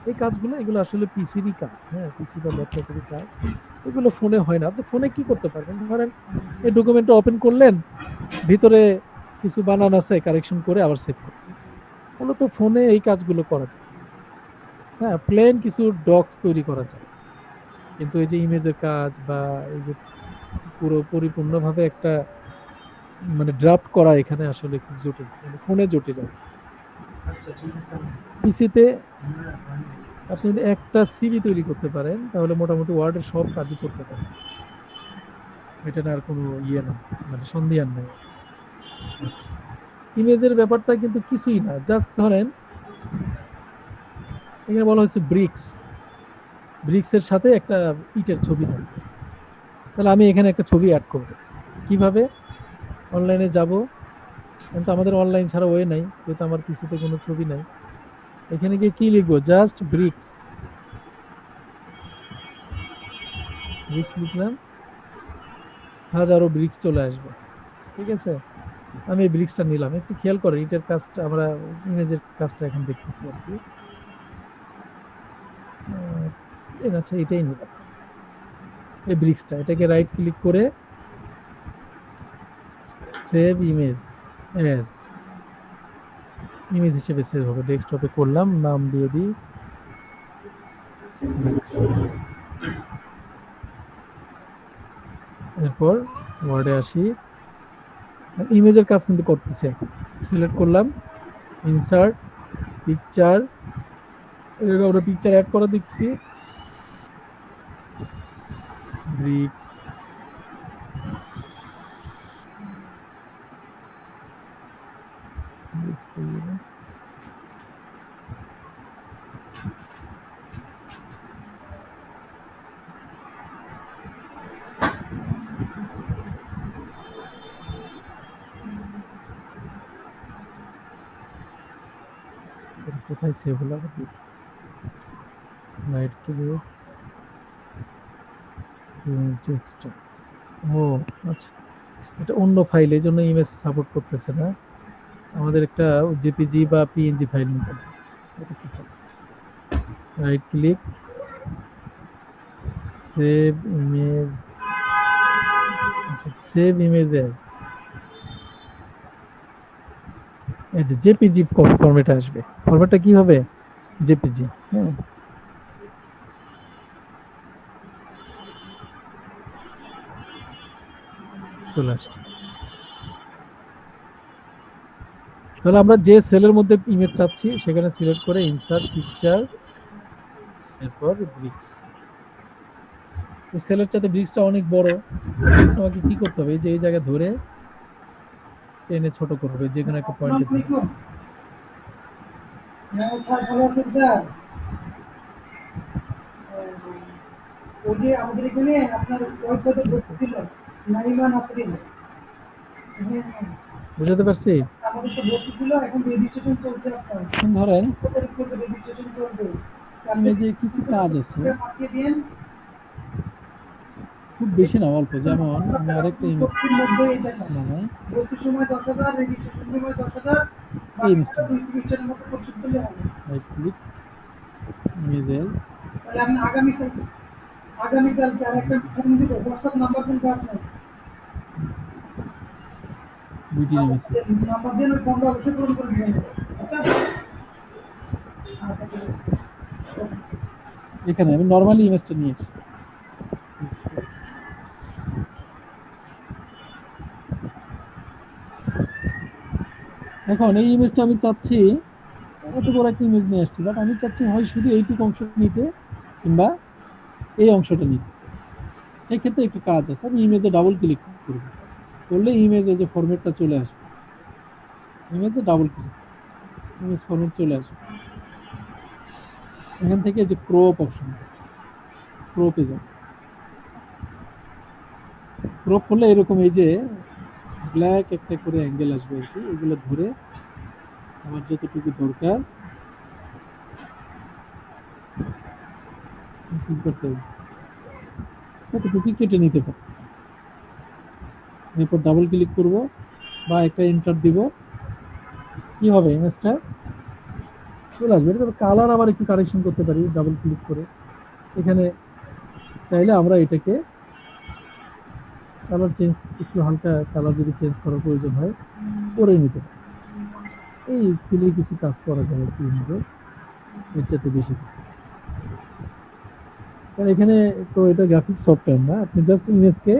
এই কাজগুলো এগুলো আসলে পিসিরই কাজ, হ্যাঁ পিসি বা ল্যাপটপেরই কাজ, এগুলো ফোনে হয় না। আপনি ফোনে কি করতে পারবেন, ধরেন এই ডকুমেন্টটা ওপেন করলেন, ভিতরে কিছু বানান আছে কারেকশন করে আবার সেভ করতে, মূলত ফোনে এই কাজগুলো করা যায়। হ্যাঁ প্লেন কিছু ডক্স তৈরি করা যায়, কিন্তু এই যে ইমেজের কাজ বা এই যে পুরো পরিপূর্ণভাবে একটা মানে ড্রাফট করা এখানে আসলে খুব জটিল, মানে ফোনে জটিল। আচ্ছা ঠিক আছে পিসিতে আমরা আপনি যদি একটা সিভি তৈরি করতে পারেন তাহলে মোটামুটি ওয়ার্ডের সব কাজই করতে পারেন, এটা আর কোনো ইয়ে না, মানে সন্দেহান নেই। ইমেজের ব্যাপারটা কিন্তু কিছুই না, জাস্ট ধরেন এখানে বলা হচ্ছে ব্রিক্স, ব্রিক্সের সাথে একটা ইটের ছবি থাকবে, তাহলে আমি এখানে একটা ছবি অ্যাড করব। কিভাবে? অনলাইনে যাব, কিন্তু আমাদের অনলাইন ছাড়া ওয়ে নাই, যেহেতু আমার পিসিতে কোনো ছবি নাই। এখানে গিয়ে কি লিখবো, জাস্ট ব্রিক্স, ব্রিক্স লিখলাম, হাজারো ব্রিক্স চলে আসবে। ঠিক আছে, আমি এই ব্রিক্সটা নিলাম। একটু খেয়াল করে ইটের কাজটা, আমরা ইমেজের কাজটা এখন দেখতেছি আর কি। আচ্ছা এটাই নিলাম, এই ব্রিক্সটা, এটাকে রাইট ক্লিক করে সেভ ইমেজ অ্যাজ, ইমেজ হিসেবে সেভ হবে, ডেস্কটপে করলাম, নাম দিয়ে দিই bricks। এরপর ওয়ার্ডে আসি, ইমেজের কাজ কিন্তু করতেছি এখন। সিলেক্ট করলাম, ইনসার্ট পিকচার, এরকম আমরা পিকচার অ্যাড করা দেখছি, ব্রিক্স, কোথায় সেভ হলো রাইট ক্লিক টেক্সট। ও আচ্ছা, এটা অন্য ফাইল, এই জন্য ইমেজ সাপোর্ট করতেছে না। আমাদের একটা জেপিজি বা পিএনজি ফাইল নিতে হবে। এটা কি file? Right click, save image, save images, এই যে জেপিজি ফরম্যাটে আসবে। ফরম্যাটটা কি হবে? জেপিজি। হ্যাঁ, চলে আসছে। তাহলে আমরা যে সেলের মধ্যে ইমেজ চাচ্ছি সেখানে সিলেক্ট করে ইনসার্ট পিকচার, এরপর ব্রিক্স। এই সেলের চাইতে ব্রিক্সটা অনেক বড়, আমাকে কি করতে হবে? এই যে এই জায়গায় ধরে টেনে ছোট করবে, যে কোনো একটা পয়েন্টে ধরে। আসসালামু আলাইকুম। হ্যাঁ স্যার, ভালো আছেন স্যার? ওই যে আমাদের এখানে আপনার ওই পদে ভর্তি ছিল নাইমা নাসরিন। হ্যাঁ হ্যাঁ, বুঝাতে পারছি? আমাদের তো ভর্তি ছিল, এখন রেজিস্ট্রেশন চলছে আপনার। এখন ধরেন তারিখ পর্যন্ত রেজিস্ট্রেশন চলবে। আপনি এই যে কিছু কাজ আছে, পাঠিয়ে দিন। খুব বেশি না, অল্প। যেমন আমি আরেকটা ইমেজ ভর্তির মধ্যে এটা না। বানাই, ভর্তির সময় 10,000, রেজিস্ট্রেশন সময় 10,000, এই বাকি ইমেজটা টাকা 2 সেমিস্টারের মতো পরিশোধ করলে হবে। রাইট ক্লিক, ইমেজেস, তাহলে আপনি আগামীকালকে আরেকটা ফোন দিব, হোয়াটসঅ্যাপ নাম্বার কোনটা আপনার? দুইটি নেমেছি। নাম্বার দিয়ে ওই ফর্মটা অবশ্যই পূরণ করে দিবেন। আচ্ছা আচ্ছা, ঠিক আছে। এখানে আমি নর্মালি ইমেজটা নিয়ে আসি। এখন এই ইমেজটা আমি চাচ্ছি, এত বড় একটা ইমেজ নিয়ে আসছি, বাট আমি চাচ্ছি হয় শুধু এইটুকু অংশ নিতে, কিংবা এই অংশটা নিতে। সেক্ষেত্রে একটু কাজ আছে, আমি ইমেজে ডাবল ক্লিক করব, করলে ইমেজে যে ফরম্যাটটা চলে আসবে, ইমেজে ডাবল ক্লিক, ইমেজ ফরম্যাট চলে আসবে। এখান থেকে যে ক্রপ অপশন আছে, ক্রপে যাও। ক্রপ করলে এরকম এই যে ব্ল্যাক একটা করে অ্যাঙ্গেল আসবে আর কি, এগুলো ধরে আমার যতটুকু দরকার কি করতে হবে, ততটুকু কেটে নিতে পারি। এরপর ডাবল ক্লিক করব বা একটা এন্টার দিব, কি হবে? ইমেজটা চলে আসবে। তবে কালার আবার একটু কারেকশন করতে পারি ডাবল ক্লিক করে। এখানে চাইলে আমরা এটাকে কালার চেঞ্জ, একটু হালকা কালার যদি চেঞ্জ করার প্রয়োজন হয় করে নিতে পারি। এই সিলি কিছু কাজ করা যায় আর কি, এর চাইতে বেশি কিছু। কারণ এখানে তো এটা গ্রাফিক্স সফটওয়্যার না, আপনি জাস্ট ইমেজকে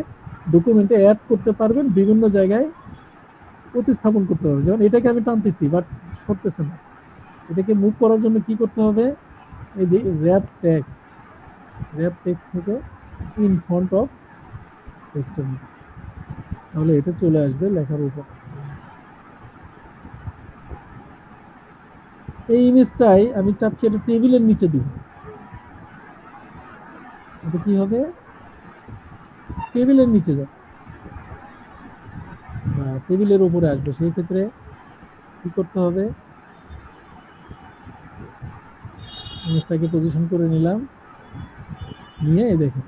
ডকুমেন্টে অ্যাড করতে পারবেন, বিভিন্ন জায়গায় প্রতিস্থাপন করতে পারবেন। যেমন এটাকে আমি টানতেছি বাট সরতেছে না, এটাকে মুভ করার জন্য কি করতে হবে? এই যে র্যাপ টেক্সট থেকে ইন ফ্রন্ট অফ টেক্সটের মধ্যে, তাহলে এটা চলে আসবে লেখার উপর। এই ইমেজটাই আমি চাচ্ছি এটা টেবিলের নিচে দিব, এটা কি হবে? টেবিলের নিচে যাবে, টেবিলের উপরে আসবে। সেই ক্ষেত্রে কি করতে হবে? ইমেজটাকে পজিশন করে নিলাম, নিয়ে দেখেন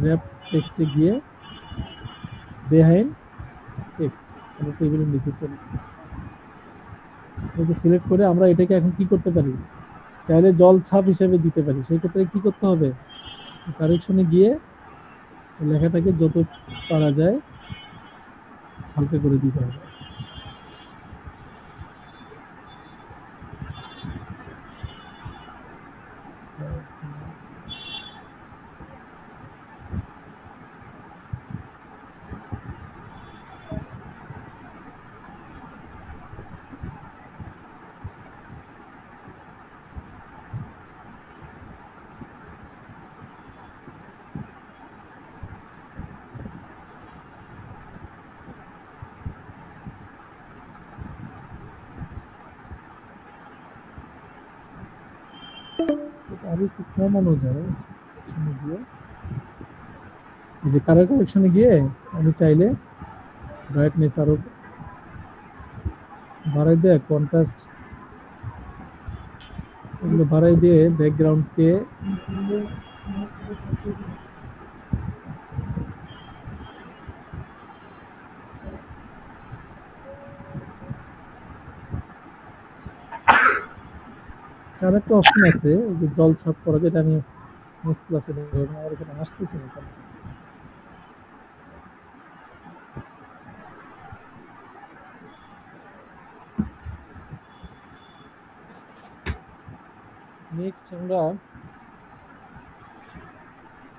র্যাপ টেক্সটে গিয়ে বিহাইন্ড টেক্সট, আমরা টেবিলের নিচে চলে এটাকে সিলেক্ট করে আমরা এটাকে এখন কি করতে পারি? চাইলে জল ছাপ হিসেবে দিতে পারি। সেই ক্ষেত্রে কি করতে হবে? কারেকশনে গিয়ে লেখাটাকে যত পারা যায় হালকা করে দিতে হবে। আরো একটু কমানো যায় এখানে গিয়ে, এই যে কালার কারেকশনে গিয়ে আমি চাইলে ব্রাইটনেস আরো বাড়াই দিয়ে কন্ট্রাস্ট এগুলো বাড়াই দিয়ে ব্যাকগ্রাউন্ডকে আর একটা অপশন আছে এই যে জল ছাপ করা, যেটা আমি নেক্সট ক্লাসে দেখাবো, আমার এখানে আসতেছে না কেন। নেক্সট আমরা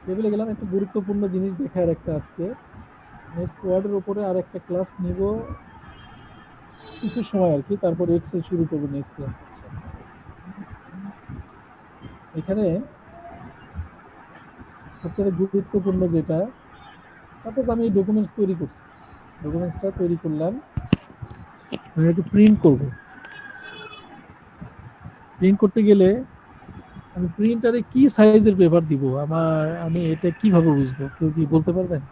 টেবিলে গেলাম, একটা গুরুত্বপূর্ণ জিনিস দেখার একটা আজকে নেক্সট ওয়ার্ডের উপরে আর একটা ক্লাস নিব কিছু সময় আর কি, তারপর এক্সেল শুরু করবো নেক্সট ক্লাস। এখানে সবচেয়ে গুরুত্বপূর্ণ যেটা, সাপোজ আমি ডকুমেন্টস তৈরি করছি, ডকুমেন্টসটা তৈরি করলাম, আমি একটু প্রিন্ট করব। প্রিন্ট করতে গেলে আমি প্রিন্টারে কি সাইজের পেপার দিব, আমি এটা কিভাবে বুঝবো, কেউ কি বলতে পারবেন?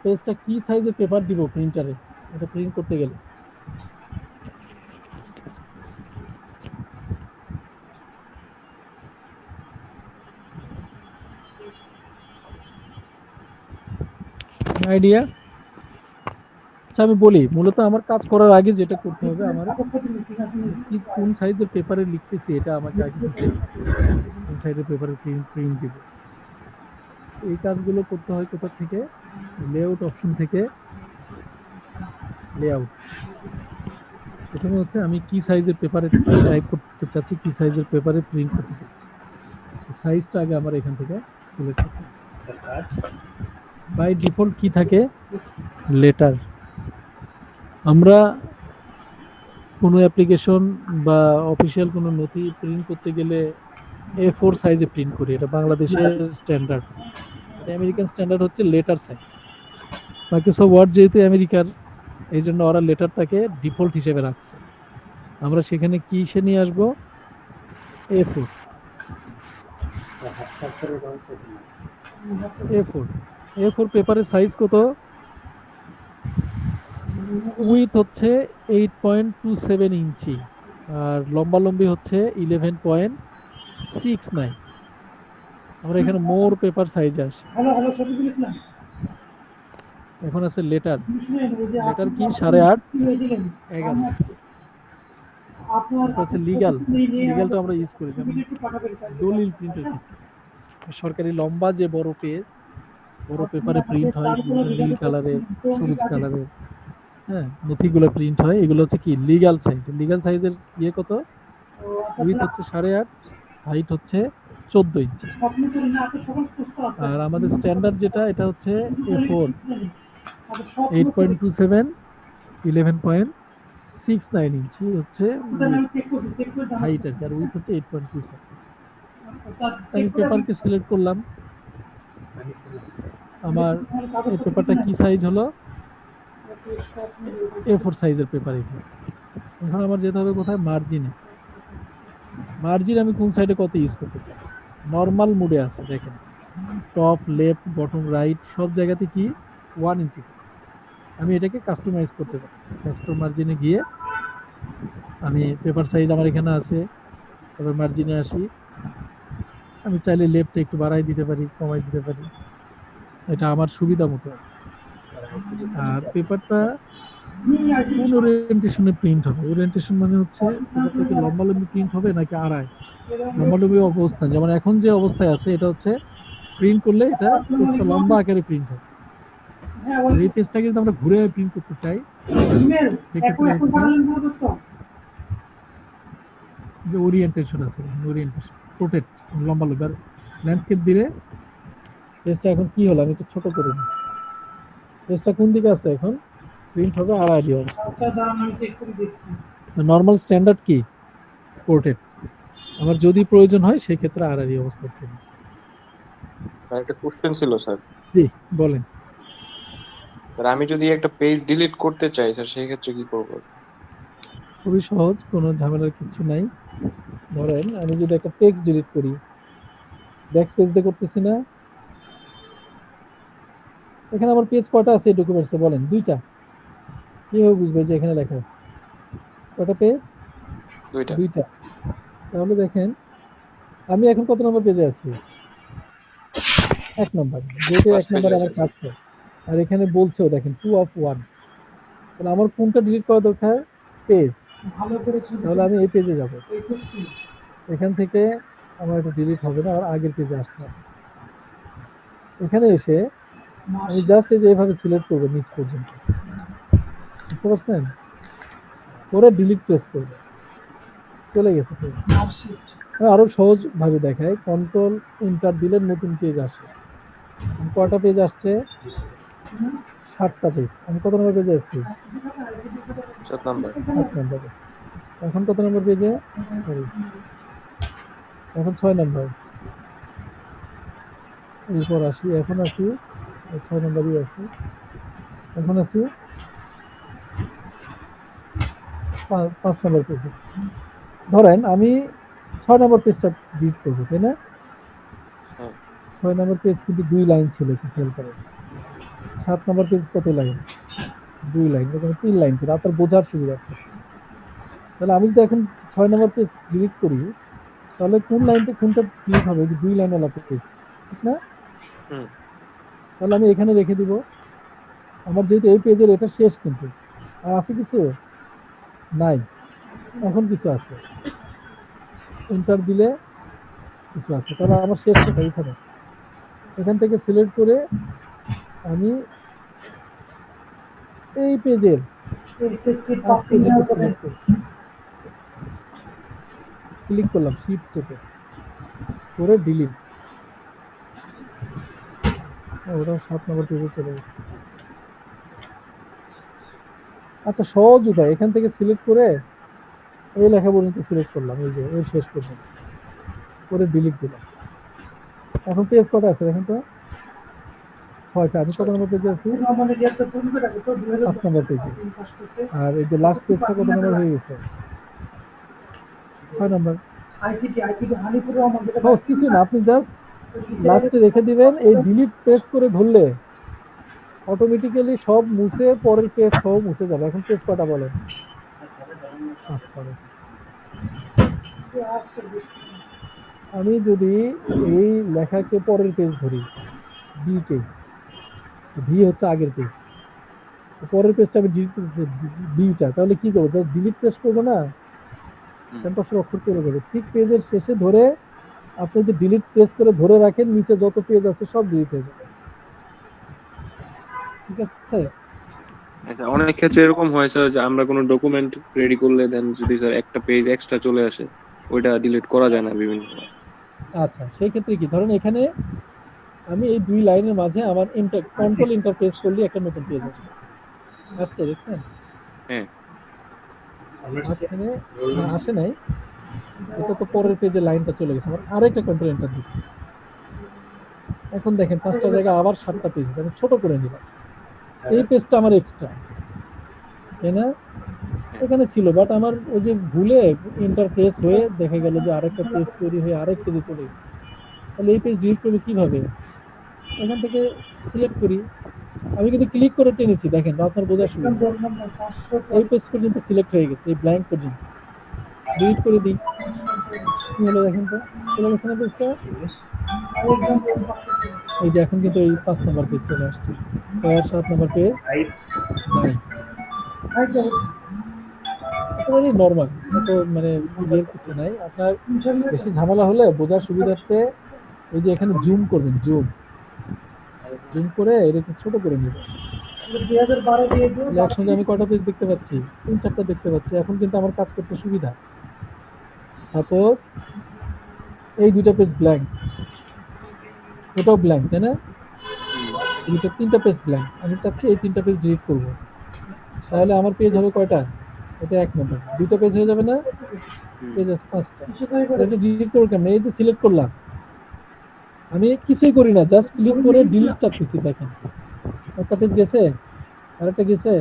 পেজটা কি সাইজের পেপার দিব প্রিন্টারে, এটা প্রিন্ট করতে গেলে? আইডিয়া? আচ্ছা আমি বলি, মূলত আমার কাজ করার আগে যেটা করতে হবে, আমার কি কোন সাইজের পেপারে লিখতেছি এটা আমাকে আগে ডিসাইড করতে হবে, কোন সাইজের পেপারে প্রিন্ট দিব। এই কাজগুলো করতে হয় কোথা থেকে? লেআউট অপশন থেকে, লেআউট। প্রথমে হচ্ছে আমি কি সাইজের পেপারে টাইপ করতে চাচ্ছি, কি সাইজের পেপারে প্রিন্ট করতে চাচ্ছি, সাইজটা আগে আমার এখান থেকে সিলেক্ট করতে হবে। বাই ডিফল্ট কি থাকে? লেটার। আমরা কোনো অ্যাপ্লিকেশন বা অফিসিয়াল কোনো নথি প্রিন্ট করতে গেলে A4 সাইজে প্রিন্ট করি, এটা বাংলাদেশের স্ট্যান্ডার্ড। আমেরিকান স্ট্যান্ডার্ড হচ্ছে লেটার সাইজ। মাইক্রোসফট ওয়ার্ড যেহেতু আমেরিকার, এই জন্য ওরা লেটারটাকে ডিফল্ট হিসেবে রাখছে। আমরা সেখানে কি সে নিয়ে আসবো? A4। A4 পেপারের সাইজ কত? উইথ হচ্ছে 8.27 ইঞ্চি আর লম্বালম্বি হচ্ছে 11.69। আমরা এখানে মোর পেপার সাইজে আসি। এখন আছে লেটার। লেটার কি 8.5 11 আছে লিগ্যাল। লিগ্যালটা আমরা ইউজ করি, যেমন দলিল প্রিন্টের ক্ষেত্রে সরকারি লম্বা যে বড় পেজ, বড় পেপারে প্রিন্ট হয়, নীল কালারের, সবুজ কালারের, হ্যাঁ, নথিগুলো প্রিন্ট হয়, এগুলো হচ্ছে কি লিগ্যাল সাইজ। লিগ্যাল সাইজের ইয়ে কত? উইথ হচ্ছে 8.5, হাইট হচ্ছে 14 ইঞ্চি। আর আমাদের স্ট্যান্ডার্ড যেটা, এটা হচ্ছে A4, 8.27 11.69 ইঞ্চি হচ্ছে হাইট আর কি, আর উইথ হচ্ছে 8.27। আমি পেপারকে সিলেক্ট করলাম, আমার এই পেপারটা কি সাইজ হলো? A4 সাইজের পেপার। এখানে এখন আমার যেতে হবে কোথায়? মার্জিনে। মার্জিন আমি কোন সাইডে কত ইউজ করতে চাই? নর্মাল মোডে আছে, দেখেন টপ, লেফট, বটম, রাইট সব জায়গাতে কি 1 ইঞ্চি। আমি এটাকে কাস্টমাইজ করতে পারি। কাস্টম মার্জিনে গিয়ে আমি পেপার সাইজ আমার এখানে আছে, তবে মার্জিনে আসি, আমি চাইলে লেফটে একটু বাড়াই দিতে পারি, কমাই দিতে পারি, এটা আমার সুবিধা মতো। আর পেপারটা কোন ওরিয়েন্টেশনে প্রিন্ট হবে? ওরিয়েন্টেশন মানে হচ্ছে পেপারটা কি লম্বালম্বি প্রিন্ট হবে নাকি আড়াই? লম্বালম্বি অবস্থান, যেমন এখন যে অবস্থায় আছে, এটা হচ্ছে প্রিন্ট করলে এটা পেজটা লম্বা আকারে প্রিন্ট হবে। এই পেজটাকে যদি আমরা ঘুরে প্রিন্ট করতে চাই, সেক্ষেত্রে হচ্ছে যে ওরিয়েন্টেশন আছে, ওরিয়েন্টেশন রোটেট লম্বা লম্বা ল্যান্ডস্কেপ দিলে পেজটা এখন কি হলো, আমি একটু ছোট করে দিই। পেজটা কোন দিকে আছে এখন, প্রিন্ট হবে আড়াআড়ি অবস্থা। আচ্ছা দাঁড়ান আমি চেক করে দেখছি। নর্মাল স্ট্যান্ডার্ড কি রোটেট, আমার যদি প্রয়োজন হয় সেই ক্ষেত্রে আড়াআড়ি অবস্থা করবে। আর একটা কোশ্চেন ছিল স্যার। জি বলেন। স্যার আমি যদি একটা পেজ ডিলিট করতে চাই স্যার সেই ক্ষেত্রে কি করব? খুবই সহজ, কোনো ঝামেলার কিছু নাই। ধরেন আমি যদি একটা টেক্সট ডিলিট করি, ব্যাকস্পেস দিয়ে করতেছি না, এখানে আমার পেজ কয়টা আছে এই ডকুমেন্টসে বলেন? দুইটা। কিভাবে বুঝবে যে এখানে লেখা আছে কয়টা পেজ? দুইটা। দুইটা। তাহলে দেখেন আমি এখন কত নম্বর পেজে আছি? 1 নম্বর। যেহেতু 1 ফার্স্ট পেজে নম্বর আমার আছে। কাটছে, আর এখানে বলছেও দেখেন 2 of 1, তাহলে আমার কোনটা ডিলিট করা দরকার? পেজ। ভালো করে ছবি তাহলে আমি এই পেজে যাব। এসএসসি এখান থেকে আমার এটা ডিলিট হবে না, আমার আগের পেজে আসতে হবে। এখানে এসে আমি জাস্ট এই যে এইভাবে সিলেক্ট করবো নিচ পর্যন্ত, বুঝতে পারছেন? করে ডিলিট প্রেস করবো, চলে গেছে পেজ। মার্কশিট আরো সহজ ভাবে দেখায়, কন্ট্রোল এন্টার দিলে নতুন পেজ আসে। কয়টা পেজ আসছে? 7টা পেজ। আমি কত নম্বর পেজে আসছি? 7 নাম্বার। 7 নম্বরে। এখন কত নম্বর পেজে? সরি, এখন 6 নম্বর। এরপর আসি, এখন আছি 6 নম্বরই আছি, এখন আছি 5 নম্বর পেজে। ধরেন আমি 6 নম্বর পেজটা ডিলিট করবো, তাই না? হ্যাঁ। 6 নম্বর পেজ কিন্তু 2 লাইন ছিল, একটু খেয়াল করেন। 7 নম্বর পেজ কত লাইন? 2 লাইন, এখানে 3 লাইন করে আপনার বোঝার সুবিধা। তাহলে আমি যদি এখন 6 নম্বর পেজ ডিলিট করি, তাহলে কোন লাইনটা কোনটা ডিলিট হবে? যে 2 লাইন ওয়ালা পেজ, ঠিক না? হুম। তাহলে আমি এখানে রেখে দিব। আমার যেহেতু এই পেজের এটা শেষ, কিন্তু আর আছে কিছু নাই, এখন কিছু আছে, এন্টার দিলে কিছু আছে, তাহলে আমার শেষ কোথায়? এখানে। এখান থেকে সিলেক্ট করে আমি এই পেজের এসএসসি আজ পাসিং পর্যন্ত এর সিলেক্ট করি, ক্লিক করলাম শিফট চেপে, করে ডিলিট। ওটা 7 নম্বর পেজে চলে গেছে। আচ্ছা, সহজ উপায়, এখান থেকে সিলেক্ট করে এই লেখা পর্যন্ত সিলেক্ট করলাম, এই যে এর শেষ পর্যন্ত, করে ডিলিট দিলাম। এখন পেজ কটা আছে দেখেন তো? 6টা। আমি কত নম্বর পেজে আছি? মানে যে একটা তৈরি করে রাখো তো 5 নম্বর পেজে। 2010 পাস করছে আর এই যে লাস্ট পেজটা কত নম্বর হয়ে গেছে? 6 নম্বর। আইসিটি হানিপুর রহমান যেটা সহজ কিছু না, আপনি জাস্ট লাস্টে রেখে দিবেন, এই ডিলিট প্রেস করে ধরলে অটোমেটিক্যালি সব মুছে পরের পেজ সহ মুছে যাবে। এখন পেজ কটা বলেন? 5টা। আসছে আমি যদি এই লেখাকে পরের পেজ ধরি, বি কে, ভি হচ্ছে আগের পেজ, পরের পেজটা আমি ডিলিট করতেছি বিটা, তাহলে কি করবো? জাস্ট ডিলিট প্রেস করবো না, ক্যাম্পাসের অক্ষর চলে যাবে। ঠিক পেজের শেষে ধরে আপনি যদি ডিলিট প্রেস করে ধরে রাখেন, নিচে যত পেজ আছে সব ডিলিট হয়ে যাবে, ঠিক আছে? আচ্ছা, অনেক ক্ষেত্রে এরকম হয় স্যার যে আমরা কোনো ডকুমেন্ট রেডি করলে দেন যদি স্যার একটা পেজ এক্সট্রা চলে আসে, ওইটা ডিলিট করা যায় না বিভিন্ন। আচ্ছা, সেই ক্ষেত্রে কি, ধরেন এখানে আমি এই 2 লাইনের মাঝে আমার কন্ট্রোল ইন্টারফেস করলে একটা নতুন পেজ আসবে, আসছে দেখছেন? হ্যাঁ। মাঝখানে না আসে নাই, এটা তো পরের পেজে লাইনটা চলে গেছে, আমার আরেকটা কন্ট্রোল এন্টার দিতে। এখন দেখেন 5টা জায়গায় আবার 7টা পেজ, আমি ছোট করে নিলাম। এই পেজটা আমার এক্সট্রা, তাই না? এখানে ছিল, বাট আমার ওই যে ভুলে ইন্টারফেস হয়ে দেখা গেল যে আরেকটা পেজ তৈরি হয়ে আরেক পেজে চলে গেছে। তাহলে এই পেজ ডিলিট করবো কিভাবে? এখান থেকে সিলেক্ট করি, আমি কিন্তু ক্লিক করে টেনেছি, দেখেন আপনার বোঝার সুবিধা। এই পেজ পর্যন্ত সিলেক্ট হয়ে গেছে, এই ব্ল্যাঙ্ক পর্যন্ত। ডিলিট করে দিই, কি হলো দেখেন তো? চলে গেছে না পেজটা? এই যে এখন কিন্তু এই 5 নম্বর পেজ চলে আসছে, 6 আর 7 নম্বর পেজ নাই। একেবারে নর্মাল, এত মানে ইয়ের কিছু নাই। আপনার বেশি ঝামেলা হলে বোঝার সুবিধার্থে এই যে এখানে জুম করবেন, জুম করে এরকম ছোট করে নেবেন। 2012 দিয়ে দিও। তাহলে একসঙ্গে আমি কয়টা পেজ দেখতে পাচ্ছি? 3-4টা দেখতে পাচ্ছি। এখন কিন্তু আমার কাজ করতে সুবিধা। সাপোজ এই দুইটা পেজ ব্ল্যাঙ্ক, এটাও ব্ল্যাঙ্ক, তাই না? দুইটা তিনটা পেজ ব্ল্যাঙ্ক, আমি চাচ্ছি এই তিনটা পেজ ডিলিট করবো। তাহলে আমার পেজ হবে কয়টা? এটা 1 নম্বর, দুইটা পেজ হয়ে যাবে না? পেজ আছে 5টা। এটা ডিলিট করবো কেমন? এই যে সিলেক্ট করলাম, আমি কিছুই করি না, জাস্ট ক্লিক করে ডিলিট চাচ্ছি। দেখেন একটা পেজ গেছে, আরেকটা গেছে।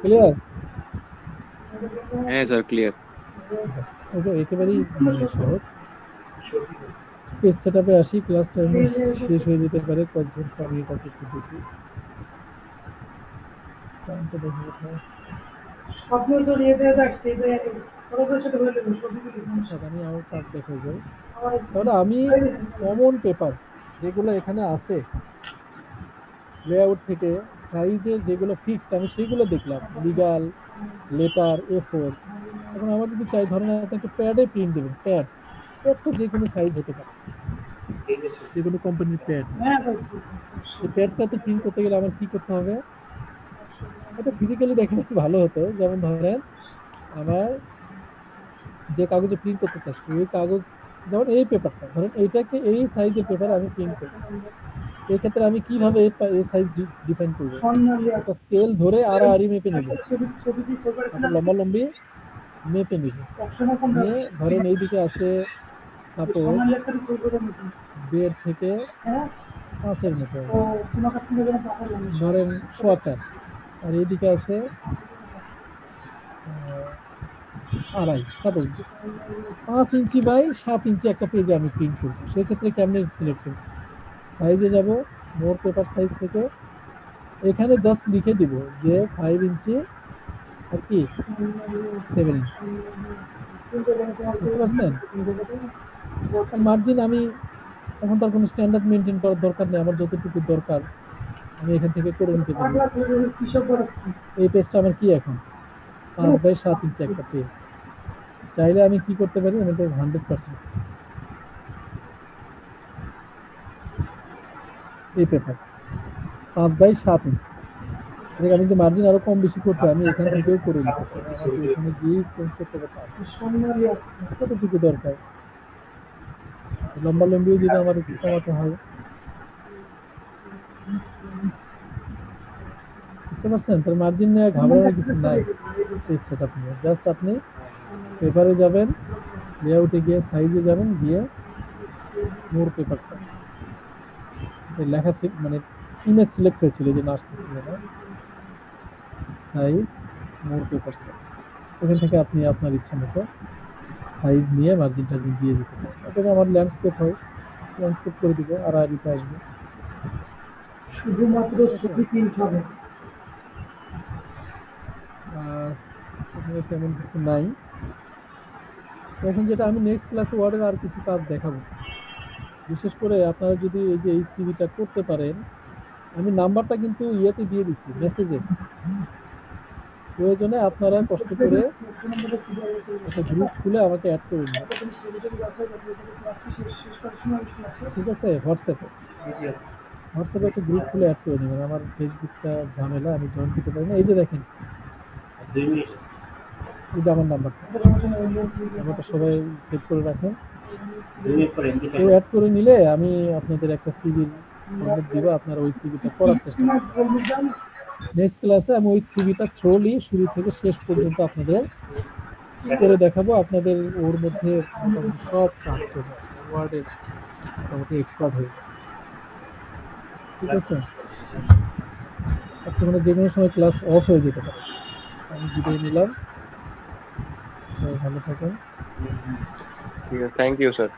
ক্লিয়ার? হ্যাঁ স্যার, ক্লিয়ার। একেবারেই সহজ। পেজ সেটআপে আসি, ক্লাস টাইমে শেষ হয়ে যেতে পারে, কয়েকজন সাবজেক্ট আছে একটু দেখি। টাইমটা দেখি কোথায়। স্বপ্ন জড়িয়ে দিয়ে আসছে ওদের সাথে হইলে আচ্ছা, আমি আমার কাজ দেখে যাই। তাহলে আমি কমন পেপার যেগুলো এখানে আছে লেআউট থেকে, সাইজের যেগুলো ফিক্সড আমি সেগুলো দেখলাম, লিগাল, লেটার, A4। এখন আমার যদি চাই, ধরেন একটা প্যাডে প্রিন্ট দেবেন, প্যাড তো যে কোনো সাইজ হতে পারে, যে কোনো কোম্পানির প্যাড। এই প্যাডটাতে প্রিন্ট করতে গেলে আমার কি করতে হবে? এটা ফিজিক্যালি দেখেন একটু ভালো হতো। যেমন ধরেন আমার যে কাগজে প্রিন্ট করতে চাচ্ছি, ওই কাগজ, যেমন এই পেপারটা, ধরেন এইটাকে এই সাইজের পেপার আমি প্রিন্ট করি, এই ক্ষেত্রে আমি কিভাবে এই সাইজ ডিফাইন করবো? একটা স্কেল ধরে আড়াআড়ি মেপে নিব, তারপর লম্বা লম্বি মেপে নিব, নিয়ে ধরেন এইদিকে আছে সাপোজ 1.5 থেকে 5-এর মতো, ধরেন 4.25, আর এইদিকে আছে 2.5, সাপোজ 5 ইঞ্চি বাই 7 ইঞ্চি একটা পেজে আমি প্রিন্ট করবো। সেক্ষেত্রে কেমনে সিলেক্ট করবো? সাইজে যাব, মোর পেপার সাইজ থেকে এখানে জাস্ট লিখে দিব যে 5 ইঞ্চি আর কি 7 ইঞ্চি। বুঝতে পারছেন? মার্জিন আমি এখন তার কোনো স্ট্যান্ডার্ড মেনটেন করার দরকার নেই, আমার যতটুকু দরকার আমি এখান থেকে করে নিতে পারি। এই পেজটা আমার কি এখন 5/7 ইঞ্চি একটা পেজ। চাইলে আমি কি করতে পারি, আমি 100% এই পেপার 5/7 ইঞ্চি। এটাকে আমি যদি মার্জিন আরো কম বেশি করতে, আমি এখান থেকেও করে নিতে পারি, আমাকে এখানে গিয়ে চেঞ্জ করতে পারতাম কতটুকু দরকার। লম্বা লম্বিও যদি আমার একটু কমাতে হয়। বুঝতে পারছেন? তার মার্জিন নিয়ে ঘাবড়ানোর কিছু নাই। পেজ সেটআপ নিয়ে জাস্ট আপনি পেপারে যাবেন, লেআউটে গিয়ে সাইজে যাবেন, গিয়ে মোর পেপার সাইজ লেখা মানে ইমেজ সিলেক্ট হয়েছিল, যে আসতেছিল না, সাইজ মোর পেপার সাইজ। এখান থেকে আপনি আপনার ইচ্ছা মতো সাইজ নিয়ে মার্জিন টার্জিন দিয়ে দিতে পারেন। এটা আমার ল্যান্ডস্কেপ হয়, ল্যান্ডস্কেপ করে দিব, আর আড়িতে আসবে। শুধুমাত্র ছবি প্রিন্ট হবে, আর এখানে তেমন কিছু নাই। এখন যেটা আমি নেক্সট ক্লাসে ওয়ার্ডের আর কিছু কাজ দেখাবো, বিশেষ করে আপনারা যদি এই যে এই সিভিটা করতে পারেন। আমি নাম্বারটা কিন্তু ইয়েতে দিয়ে দিচ্ছি, মেসেজে। প্রয়োজনে আপনারা কষ্ট করে একটা গ্রুপ খুলে আমাকে অ্যাড করে দিন, ঠিক আছে? হোয়াটসঅ্যাপে একটা গ্রুপ খুলে অ্যাড করে নেবেন। আমার ফেসবুকটা ঝামেলা, আমি জয়েন করতে পারি না। এই যে দেখেন, এই যে আমার নাম্বারটা, নাম্বারটা সবাই সেভ করে রাখেন। কেউ অ্যাড করে নিলে আমি আপনাদের একটা সিভির ফরম্যাট দিব, আপনারা ওই সিভিটা করার চেষ্টা করবেন। নেক্সট ক্লাসে আমি ওই সিভিটা থ্রোলি শুরু থেকে শেষ পর্যন্ত আপনাদের করে দেখাবো। আপনাদের ওর মধ্যে মোটামুটি সব কাজ চলে আসবে, ওয়ার্ডের মোটামুটি এক্সপার্ট হয়ে যাবে, ঠিক আছে? আজকে মানে যে কোনো সময় ক্লাস অফ হয়ে যেতে পারে। আমি বিদায় নিলাম, সবাই ভালো থাকেন। ঠিক আছে, থ্যাংক ইউ স্যার।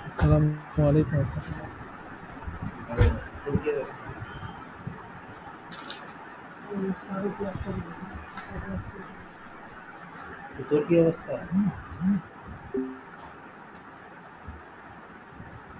আসসালামু আলাইকুম। তোর কি অবস্থা?